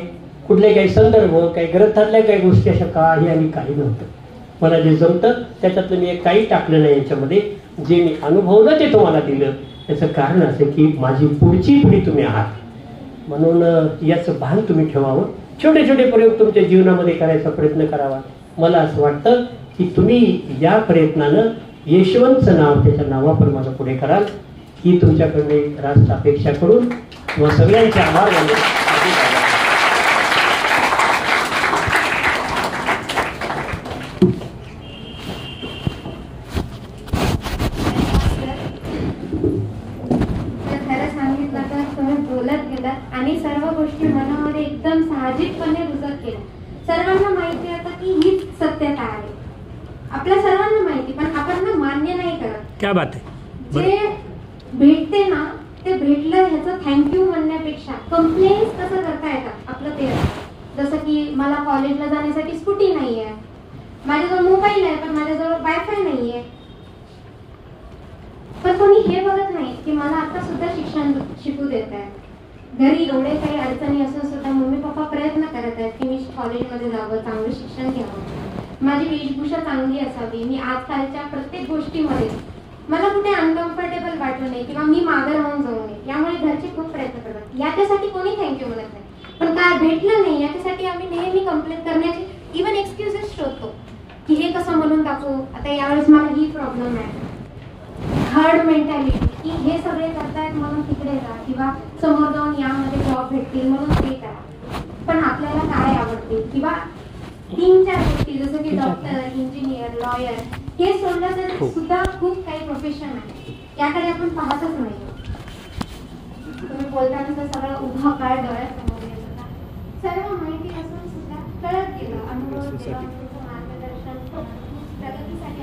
कुठले काही संदर्भ, काही ग्रंथातल्या काही गोष्टी अशा काही नव्हतं. मला जे जमतं त्याच्यातलं मी काही टाकलं नाही याच्यामध्ये. जे मी अनुभवलं ते तुम्हाला दिलं. याचं कारण असं की माझी पुढची पिढी तुम्ही आहात, म्हणून याचं भान तुम्ही ठेवावं. छोटे छोटे प्रयोग तुमच्या जीवनामध्ये करायचा प्रयत्न करावा. मला असं वाटतं की तुम्ही या प्रयत्नानं यशवंतचं नाव, त्याच्या नावापर माझं पुढे कराल, ही तुमच्याकडे रास्त अपेक्षा करून व सगळ्यांचे आभार मानून आणि सर्व गोष्टी मनामध्ये एकदम साहजिकपणे रुजत गेल्या. सर्वांना माहिती आता की हीच सत्यता आहे, आपल्या सर्वांना माहिती, पण आपण ना मान्य नाही करत. क्या बात आहे. जे भेटते ना ते भेटलं ह्याचं थँक्यू म्हणण्यापेक्षा कंप्लेंट्स कसं करता येतात आपलं ते. जसं की मला कॉलेजला जाण्यासाठी स्कूटी नाहीये, माझ्याजवळ मोबाईल आहे पण माझ्याजवळ वायफाय नाहीये. पण कोणी हे बघत नाही की मला आता सुद्धा शिक्षण शिकू देत आहे. घरी एवढे काही अडचणी असून सुद्धा मम्मी पप्पा प्रयत्न करत आहेत की मी कॉलेजमध्ये जावं, चांगलं शिक्षण घ्यावं, माझी वेशभूषा चांगली असावी. मी आजकालच्या प्रत्येक गोष्टीमध्ये मला कुठे अनकम्फर्टेबल वाटलं नाही किंवा मी मागे राहून जाऊ नये, यामुळे घरचे खूप प्रयत्न करतात. याच्यासाठी कोणी थँक्यू म्हणत नाही. पण काय भेटलं नाही याच्यासाठी आम्ही नेहमी कंप्लेंट करण्याची इव्हन एक्सक्युजेस शोधतो की हे कसं म्हणून टाकू, आता यावेळेस मला ही प्रॉब्लेम आहे. हर्ड मेंटॅलिटी की हे सगळे करतायत म्हणून तिकडे जा, किंवा समोर जाऊन यामध्ये जॉब भेटतील म्हणून ते करा. पण आपल्याला काय आवडते किंवा 3-4 गोष्टी जसं की डॉक्टर, इंजिनियर, लॉयर हे सोडलं तर सुद्धा खूप काही प्रोफेशन आहे, याकडे आपण पाहतच नाही. तुम्ही बोलताना सगळं उभा काळ डोळ्यासमोर येत होता. सर्व माहिती असून सुद्धा कळत गेलं, अनुभव गेला, मार्गदर्शन प्रगतीसाठी